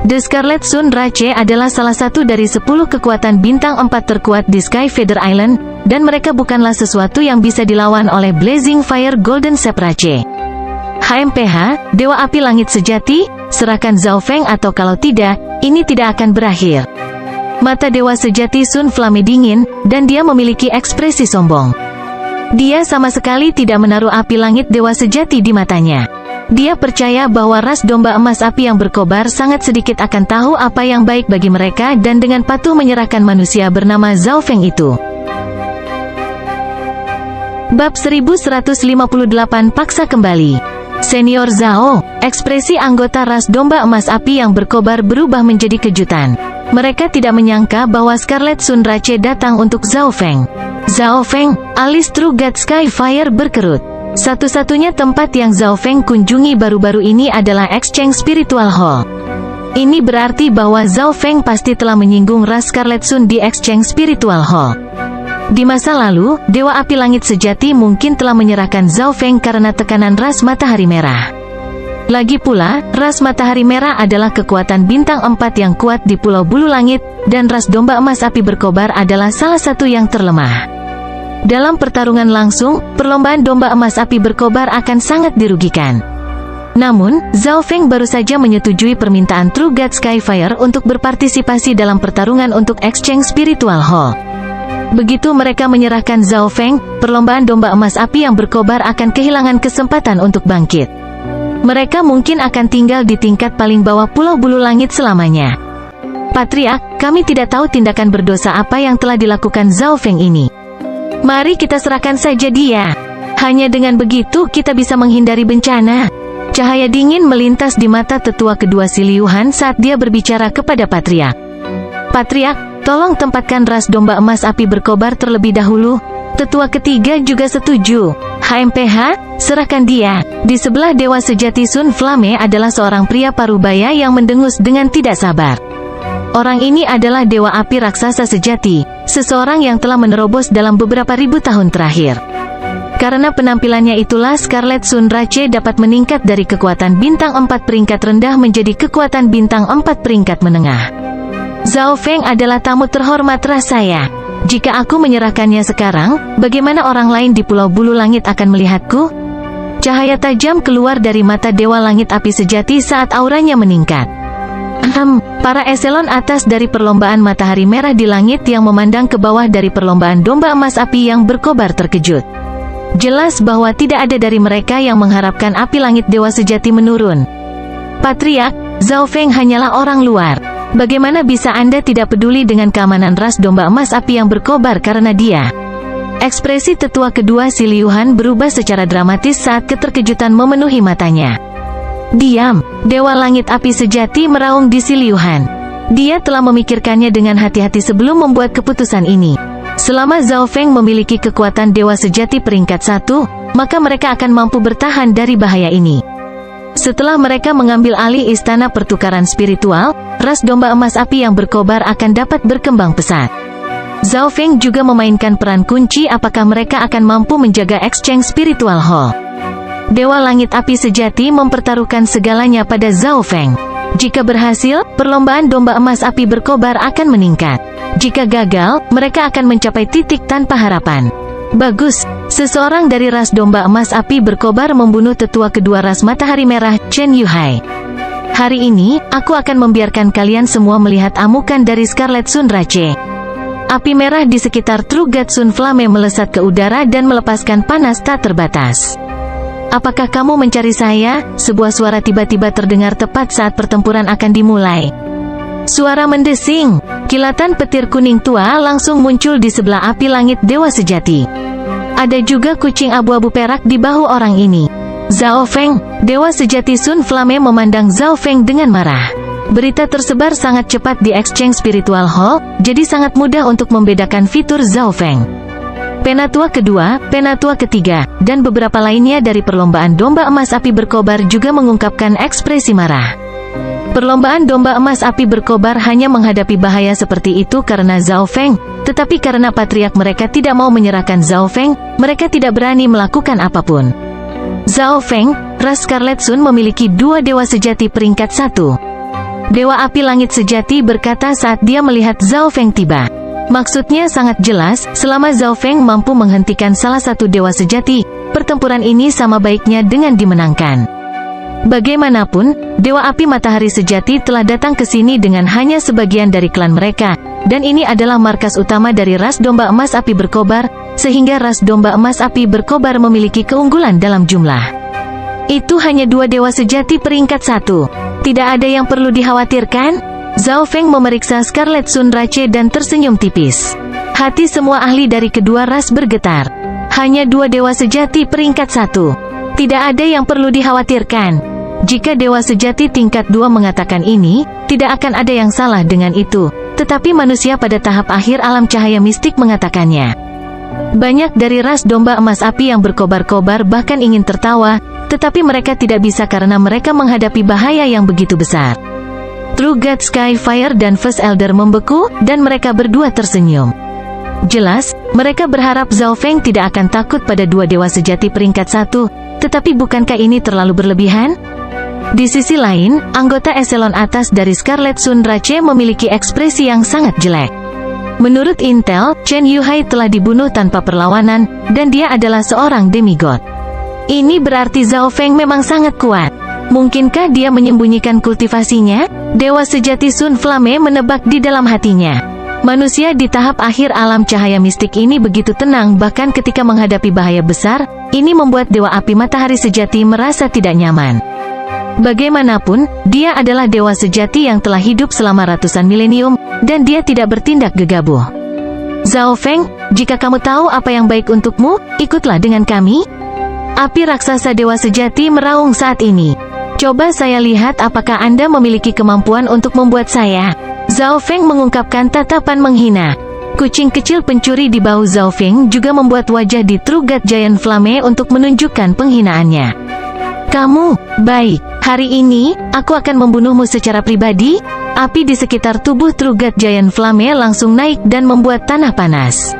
The Scarlet Sun Rache adalah salah satu dari 10 kekuatan bintang 4 terkuat di Sky Feather Island, dan mereka bukanlah sesuatu yang bisa dilawan oleh Blazing Fire Golden Sap Rache. HMPH, Dewa Api Langit Sejati, serahkan Zhao Feng atau kalau tidak, ini tidak akan berakhir. Mata Dewa Sejati Sun Flame dingin, dan dia memiliki ekspresi sombong. Dia sama sekali tidak menaruh api langit Dewa Sejati di matanya. Dia percaya bahwa ras domba emas api yang berkobar sangat sedikit akan tahu apa yang baik bagi mereka dan dengan patuh menyerahkan manusia bernama Zhao Feng itu. Bab 1158 Paksa Kembali. Senior Zhao, ekspresi anggota ras domba emas api yang berkobar berubah menjadi kejutan. Mereka tidak menyangka bahwa Scarlet Sun Rache datang untuk Zhao Feng. Zhao Feng, alias True God Skyfire berkerut. Satu-satunya tempat yang Zhao Feng kunjungi baru-baru ini adalah Exchange Spiritual Hall. Ini berarti bahwa Zhao Feng pasti telah menyinggung ras Scarlet Sun di Exchange Spiritual Hall. Di masa lalu, Dewa Api Langit Sejati mungkin telah menyerahkan Zhao Feng karena tekanan ras Matahari Merah. Lagi pula, ras Matahari Merah adalah kekuatan bintang 4 yang kuat di Pulau Bulu Langit, dan ras domba emas api berkobar adalah salah satu yang terlemah. Dalam pertarungan langsung, perlombaan domba emas api berkobar akan sangat dirugikan. Namun, Zhao Feng baru saja menyetujui permintaan True God Skyfire untuk berpartisipasi dalam pertarungan untuk Exchange Spiritual Hall. Begitu mereka menyerahkan Zhao Feng, perlombaan domba emas api yang berkobar akan kehilangan kesempatan untuk bangkit. Mereka mungkin akan tinggal di tingkat paling bawah Pulau Bulu Langit selamanya. Patriark, kami tidak tahu tindakan berdosa apa yang telah dilakukan Zhao Feng ini. Mari kita serahkan saja dia. Hanya dengan begitu kita bisa menghindari bencana. Cahaya dingin melintas di mata tetua kedua si Liu Han saat dia berbicara kepada Patriark. Patriark, tolong tempatkan ras domba emas api berkobar terlebih dahulu. Tetua ketiga juga setuju. HMPH, serahkan dia. Di sebelah Dewa Sejati Sun Flame adalah seorang pria parubaya yang mendengus dengan tidak sabar. Orang ini adalah Dewa Api Raksasa Sejati, seseorang yang telah menerobos dalam beberapa ribu tahun terakhir. Karena penampilannya itulah Scarlet Sun Rache dapat meningkat dari kekuatan bintang 4 peringkat rendah menjadi kekuatan bintang 4 peringkat menengah. Zhao Feng adalah tamu terhormat ras saya. Jika aku menyerahkannya sekarang, bagaimana orang lain di Pulau Bulu Langit akan melihatku? Cahaya tajam keluar dari mata Dewa Langit Api Sejati saat auranya meningkat. Para eselon atas dari perlombaan Matahari Merah di langit yang memandang ke bawah dari perlombaan domba emas api yang berkobar terkejut. Jelas bahwa tidak ada dari mereka yang mengharapkan api langit Dewa Sejati menurun. Patriark, Zhao Feng hanyalah orang luar. Bagaimana bisa Anda tidak peduli dengan keamanan ras domba emas api yang berkobar karena dia? Ekspresi tetua kedua si Liu Han berubah secara dramatis saat keterkejutan memenuhi matanya. Diam, Dewa Langit Api Sejati meraung di si Liu Han. Dia telah memikirkannya dengan hati-hati sebelum membuat keputusan ini. Selama Zhao Feng memiliki kekuatan Dewa Sejati peringkat 1, maka mereka akan mampu bertahan dari bahaya ini. Setelah mereka mengambil alih istana pertukaran spiritual, ras domba emas api yang berkobar akan dapat berkembang pesat. Zhao Feng juga memainkan peran kunci apakah mereka akan mampu menjaga Exchange Spiritual Hall. Dewa Langit Api Sejati mempertaruhkan segalanya pada Zhao Feng. Jika berhasil, perlombaan domba emas api berkobar akan meningkat. Jika gagal, mereka akan mencapai titik tanpa harapan. Bagus, seseorang dari ras domba emas api berkobar membunuh tetua kedua ras Matahari Merah, Chen Yuhai. Hari ini, aku akan membiarkan kalian semua melihat amukan dari Scarlet Sun Rache. Api merah di sekitar True God Sun Flame melesat ke udara dan melepaskan panas tak terbatas. Apakah kamu mencari saya? Sebuah suara tiba-tiba terdengar tepat saat pertempuran akan dimulai. Suara mendesing. Kilatan petir kuning tua langsung muncul di sebelah api langit Dewa Sejati. Ada juga kucing abu-abu perak di bahu orang ini. Zhao Feng, Dewa Sejati Sun Flame memandang Zhao Feng dengan marah. Berita tersebar sangat cepat di Exchange Spiritual Hall, jadi sangat mudah untuk membedakan fitur Zhao Feng. Penatua kedua, penatua ketiga, dan beberapa lainnya dari perlombaan domba emas api berkobar juga mengungkapkan ekspresi marah. Perlombaan domba emas api berkobar hanya menghadapi bahaya seperti itu karena Zhao Feng, tetapi karena patriark mereka tidak mau menyerahkan Zhao Feng, mereka tidak berani melakukan apapun. Zhao Feng, ras Scarlet Sun memiliki 2 dewa sejati peringkat 1. Dewa Api Langit Sejati berkata saat dia melihat Zhao Feng tiba. Maksudnya sangat jelas, selama Zhao Feng mampu menghentikan salah satu dewa sejati, pertempuran ini sama baiknya dengan dimenangkan. Bagaimanapun, Dewa Api Matahari Sejati telah datang ke sini dengan hanya sebagian dari klan mereka, dan ini adalah markas utama dari ras domba emas api berkobar, sehingga ras domba emas api berkobar memiliki keunggulan dalam jumlah. Itu hanya dua dewa sejati peringkat 1. Tidak ada yang perlu dikhawatirkan. Zhao Feng memeriksa Scarlet Sun Rache dan tersenyum tipis. Hati semua ahli dari kedua ras bergetar. Hanya dua dewa sejati peringkat 1. Tidak ada yang perlu dikhawatirkan. Jika dewa sejati tingkat 2 mengatakan ini, tidak akan ada yang salah dengan itu. Tetapi manusia pada tahap akhir alam cahaya mistik mengatakannya. Banyak dari ras domba emas api yang berkobar-kobar bahkan ingin tertawa, tetapi mereka tidak bisa karena mereka menghadapi bahaya yang begitu besar. True God Skyfire dan First Elder membeku, dan mereka berdua tersenyum. Jelas, mereka berharap Zhao Feng tidak akan takut pada dua dewa sejati peringkat 1, tetapi bukankah ini terlalu berlebihan? Di sisi lain, anggota eselon atas dari Scarlet Sun Rache memiliki ekspresi yang sangat jelek. Menurut intel, Chen Yuhai telah dibunuh tanpa perlawanan, dan dia adalah seorang demigod. Ini berarti Zhao Feng memang sangat kuat. Mungkinkah dia menyembunyikan kultivasinya? Dewa sejati Sun Flame menebak di dalam hatinya. Manusia di tahap akhir alam cahaya mistik ini begitu tenang bahkan ketika menghadapi bahaya besar, ini membuat dewa api matahari sejati merasa tidak nyaman. Bagaimanapun, dia adalah dewa sejati yang telah hidup selama ratusan milenium, dan dia tidak bertindak gegabah. Zhao Feng, jika kamu tahu apa yang baik untukmu, ikutlah dengan kami. Api raksasa dewa sejati meraung saat ini. Coba saya lihat apakah Anda memiliki kemampuan untuk membuat saya. Zhao Feng mengungkapkan tatapan menghina. Kucing kecil pencuri di bahu Zhao Feng juga membuat wajah di True God Giant Flame untuk menunjukkan penghinaannya. Kamu, baik, hari ini, aku akan membunuhmu secara pribadi. Api di sekitar tubuh True God Giant Flame langsung naik dan membuat tanah panas.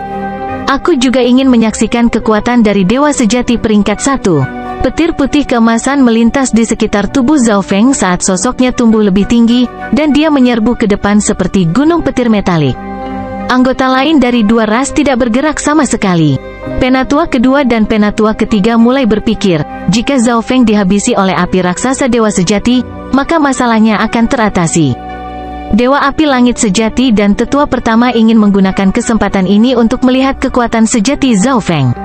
Aku juga ingin menyaksikan kekuatan dari dewa sejati peringkat 1. Petir putih keemasan melintas di sekitar tubuh Zhao Feng saat sosoknya tumbuh lebih tinggi, dan dia menyerbu ke depan seperti gunung petir metalik. Anggota lain dari dua ras tidak bergerak sama sekali. Penatua kedua dan penatua ketiga mulai berpikir, jika Zhao Feng dihabisi oleh api raksasa dewa sejati, maka masalahnya akan teratasi. Dewa api langit sejati dan tetua pertama ingin menggunakan kesempatan ini untuk melihat kekuatan sejati Zhao Feng.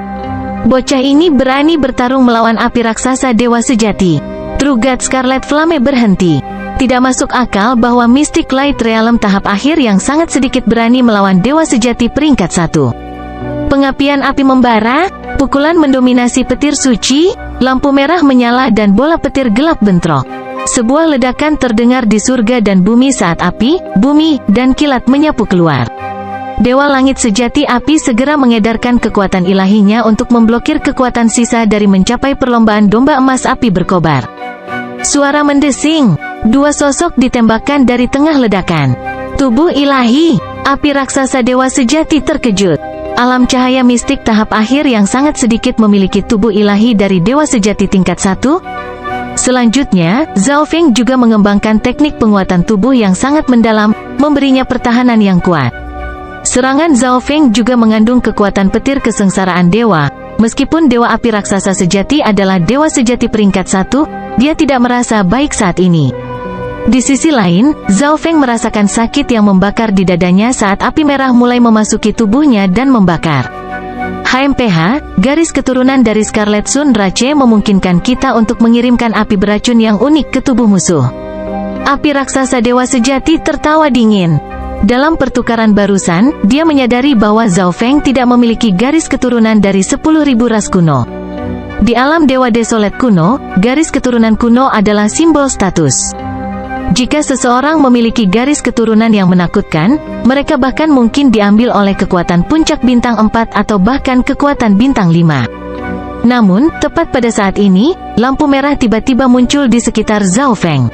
Bocah ini berani bertarung melawan api raksasa dewa sejati. True God Scarlet Flame berhenti. Tidak masuk akal bahwa Mystic Light Realm tahap akhir yang sangat sedikit berani melawan dewa sejati peringkat 1. Pengapian api membara, pukulan mendominasi petir suci, lampu merah menyala dan bola petir gelap bentrok. Sebuah ledakan terdengar di surga dan bumi saat api, bumi, dan kilat menyapu keluar. Dewa langit sejati api segera mengedarkan kekuatan ilahinya untuk memblokir kekuatan sisa dari mencapai perlombaan domba emas api berkobar. Suara mendesing, dua sosok ditembakkan dari tengah ledakan. Tubuh ilahi, api raksasa dewa sejati terkejut. Alam cahaya mistik tahap akhir yang sangat sedikit memiliki tubuh ilahi dari dewa sejati tingkat 1. Selanjutnya, Zhao Feng juga mengembangkan teknik penguatan tubuh yang sangat mendalam, memberinya pertahanan yang kuat. Serangan Zhao Feng juga mengandung kekuatan petir kesengsaraan dewa. Meskipun dewa api raksasa sejati adalah dewa sejati peringkat 1, dia tidak merasa baik saat ini. Di sisi lain, Zhao Feng merasakan sakit yang membakar di dadanya saat api merah mulai memasuki tubuhnya dan membakar. HMPH, garis keturunan dari Scarlet Sun Rache memungkinkan kita untuk mengirimkan api beracun yang unik ke tubuh musuh. Api raksasa dewa sejati tertawa dingin. Dalam pertukaran barusan, dia menyadari bahwa Zhao Feng tidak memiliki garis keturunan dari 10.000 ras kuno. Di alam Dewa Desolate kuno, garis keturunan kuno adalah simbol status. Jika seseorang memiliki garis keturunan yang menakutkan, mereka bahkan mungkin diambil oleh kekuatan puncak bintang 4 atau bahkan kekuatan bintang 5. Namun, tepat pada saat ini, lampu merah tiba-tiba muncul di sekitar Zhao Feng.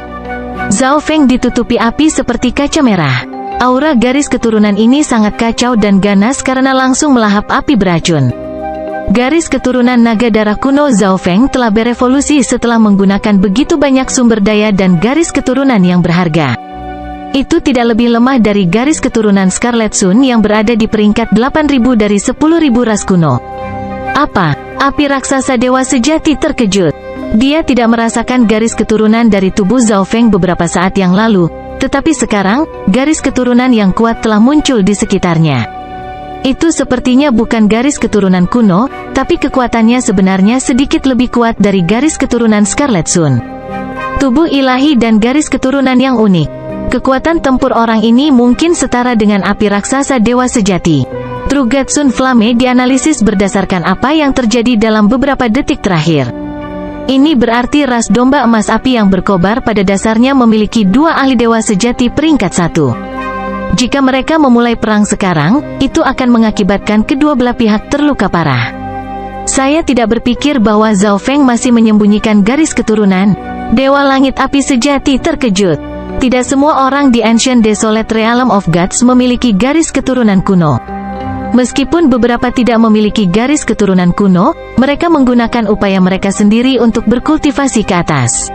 Zhao Feng ditutupi api seperti kaca merah. Aura garis keturunan ini sangat kacau dan ganas karena langsung melahap api beracun. Garis keturunan naga darah kuno Zhao Feng telah berevolusi setelah menggunakan begitu banyak sumber daya dan garis keturunan yang berharga. Itu tidak lebih lemah dari garis keturunan Scarlet Sun yang berada di peringkat 8.000 dari 10.000 ras kuno. Apa? Api raksasa dewa sejati terkejut. Dia tidak merasakan garis keturunan dari tubuh Zhao Feng beberapa saat yang lalu, tetapi sekarang, garis keturunan yang kuat telah muncul di sekitarnya. Itu sepertinya bukan garis keturunan kuno, tapi kekuatannya sebenarnya sedikit lebih kuat dari garis keturunan Scarlet Sun. Tubuh ilahi dan garis keturunan yang unik. Kekuatan tempur orang ini mungkin setara dengan api raksasa dewa sejati. True God Sun Flame dianalisis berdasarkan apa yang terjadi dalam beberapa detik terakhir. Ini berarti ras domba emas api yang berkobar pada dasarnya memiliki dua ahli dewa sejati peringkat 1. Jika mereka memulai perang sekarang, itu akan mengakibatkan kedua belah pihak terluka parah. Saya tidak berpikir bahwa Zhao Feng masih menyembunyikan garis keturunan. Dewa Langit Api Sejati terkejut. Tidak semua orang di Ancient Desolate Realm of Gods memiliki garis keturunan kuno. Meskipun beberapa tidak memiliki garis keturunan kuno, mereka menggunakan upaya mereka sendiri untuk berkultivasi ke atas.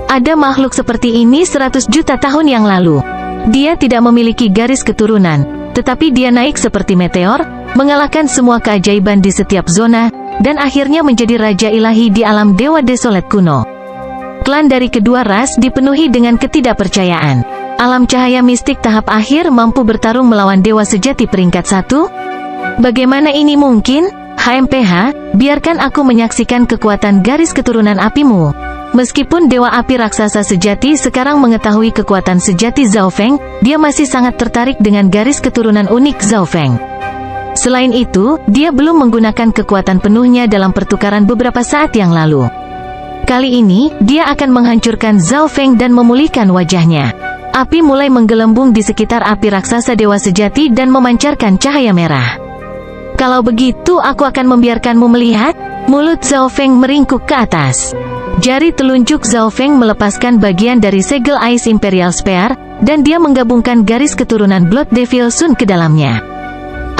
Ada makhluk seperti ini 100 juta tahun yang lalu. Dia tidak memiliki garis keturunan, tetapi dia naik seperti meteor, mengalahkan semua keajaiban di setiap zona, dan akhirnya menjadi raja ilahi di alam dewa desolate kuno. Klan dari kedua ras dipenuhi dengan ketidakpercayaan. Alam cahaya mistik tahap akhir mampu bertarung melawan dewa sejati peringkat 1? Bagaimana ini mungkin? HMPH, biarkan aku menyaksikan kekuatan garis keturunan apimu. Meskipun dewa api raksasa sejati sekarang mengetahui kekuatan sejati Zhao Feng, dia masih sangat tertarik dengan garis keturunan unik Zhao Feng. Selain itu, dia belum menggunakan kekuatan penuhnya dalam pertukaran beberapa saat yang lalu. Kali ini, dia akan menghancurkan Zhao Feng dan memulihkan wajahnya. Api mulai menggelembung di sekitar api raksasa dewa sejati dan memancarkan cahaya merah. Kalau begitu aku akan membiarkanmu melihat. Mulut Zhao Feng meringkuk ke atas. Jari telunjuk Zhao Feng melepaskan bagian dari segel Ice Imperial Spear, dan dia menggabungkan garis keturunan Blood Devil Sun ke dalamnya.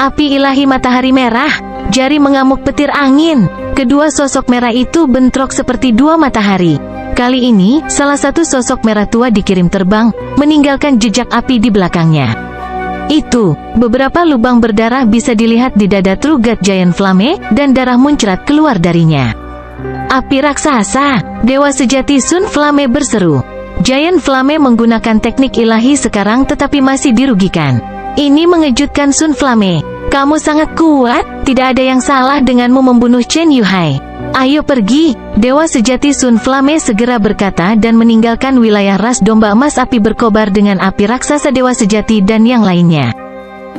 Api ilahi matahari merah, jari mengamuk petir angin. Kedua sosok merah itu bentrok seperti dua matahari. Kali ini, salah satu sosok merah tua dikirim terbang, meninggalkan jejak api di belakangnya. Itu, beberapa lubang berdarah bisa dilihat di dada True God Giant Flame, dan darah muncrat keluar darinya. Api raksasa, dewa sejati Sun Flame berseru. Giant Flame menggunakan teknik ilahi sekarang tetapi masih dirugikan. Ini mengejutkan Sun Flame. Kamu sangat kuat, tidak ada yang salah denganmu membunuh Chen Yuhai. Ayo pergi, dewa sejati Sun Flame segera berkata dan meninggalkan wilayah ras domba emas api berkobar dengan api raksasa dewa sejati dan yang lainnya.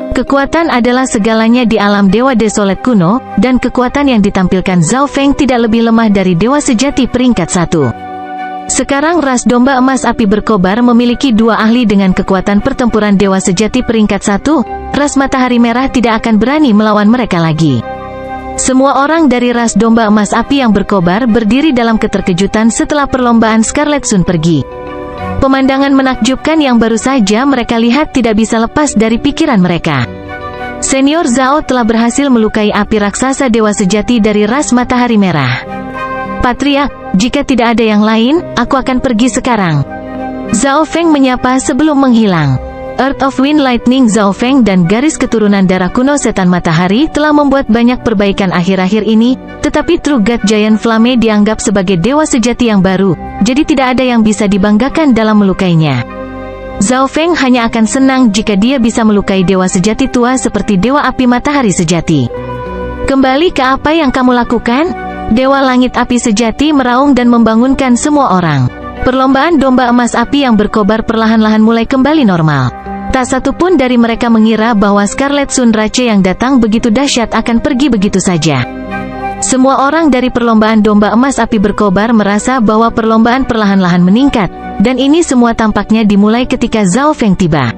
Kekuatan adalah segalanya di alam dewa desolate kuno, dan kekuatan yang ditampilkan Zhao Feng tidak lebih lemah dari dewa sejati peringkat 1. Sekarang ras domba emas api berkobar memiliki dua ahli dengan kekuatan pertempuran dewa sejati peringkat 1, ras matahari merah tidak akan berani melawan mereka lagi. Semua orang dari ras domba emas api yang berkobar berdiri dalam keterkejutan setelah perlombaan Scarlet Sun pergi. Pemandangan menakjubkan yang baru saja mereka lihat tidak bisa lepas dari pikiran mereka. Senior Zhao telah berhasil melukai api raksasa dewa sejati dari ras matahari merah. Patriark, jika tidak ada yang lain, aku akan pergi sekarang. Zhao Feng menyapa sebelum menghilang. Earth of Wind Lightning Zhao Feng dan garis keturunan darah kuno setan matahari telah membuat banyak perbaikan akhir-akhir ini, tetapi True God Giant Flame dianggap sebagai dewa sejati yang baru, jadi tidak ada yang bisa dibanggakan dalam melukainya. Zhao Feng hanya akan senang jika dia bisa melukai dewa sejati tua seperti dewa api matahari sejati. Kembali ke apa yang kamu lakukan? Dewa langit api sejati meraung dan membangunkan semua orang. Perlombaan domba emas api yang berkobar perlahan-lahan mulai kembali normal. Tak satu pun dari mereka mengira bahwa Scarlet Sun Rache yang datang begitu dahsyat akan pergi begitu saja. Semua orang dari perlombaan domba emas api berkobar merasa bahwa perlombaan perlahan-lahan meningkat, dan ini semua tampaknya dimulai ketika Zhao Feng tiba.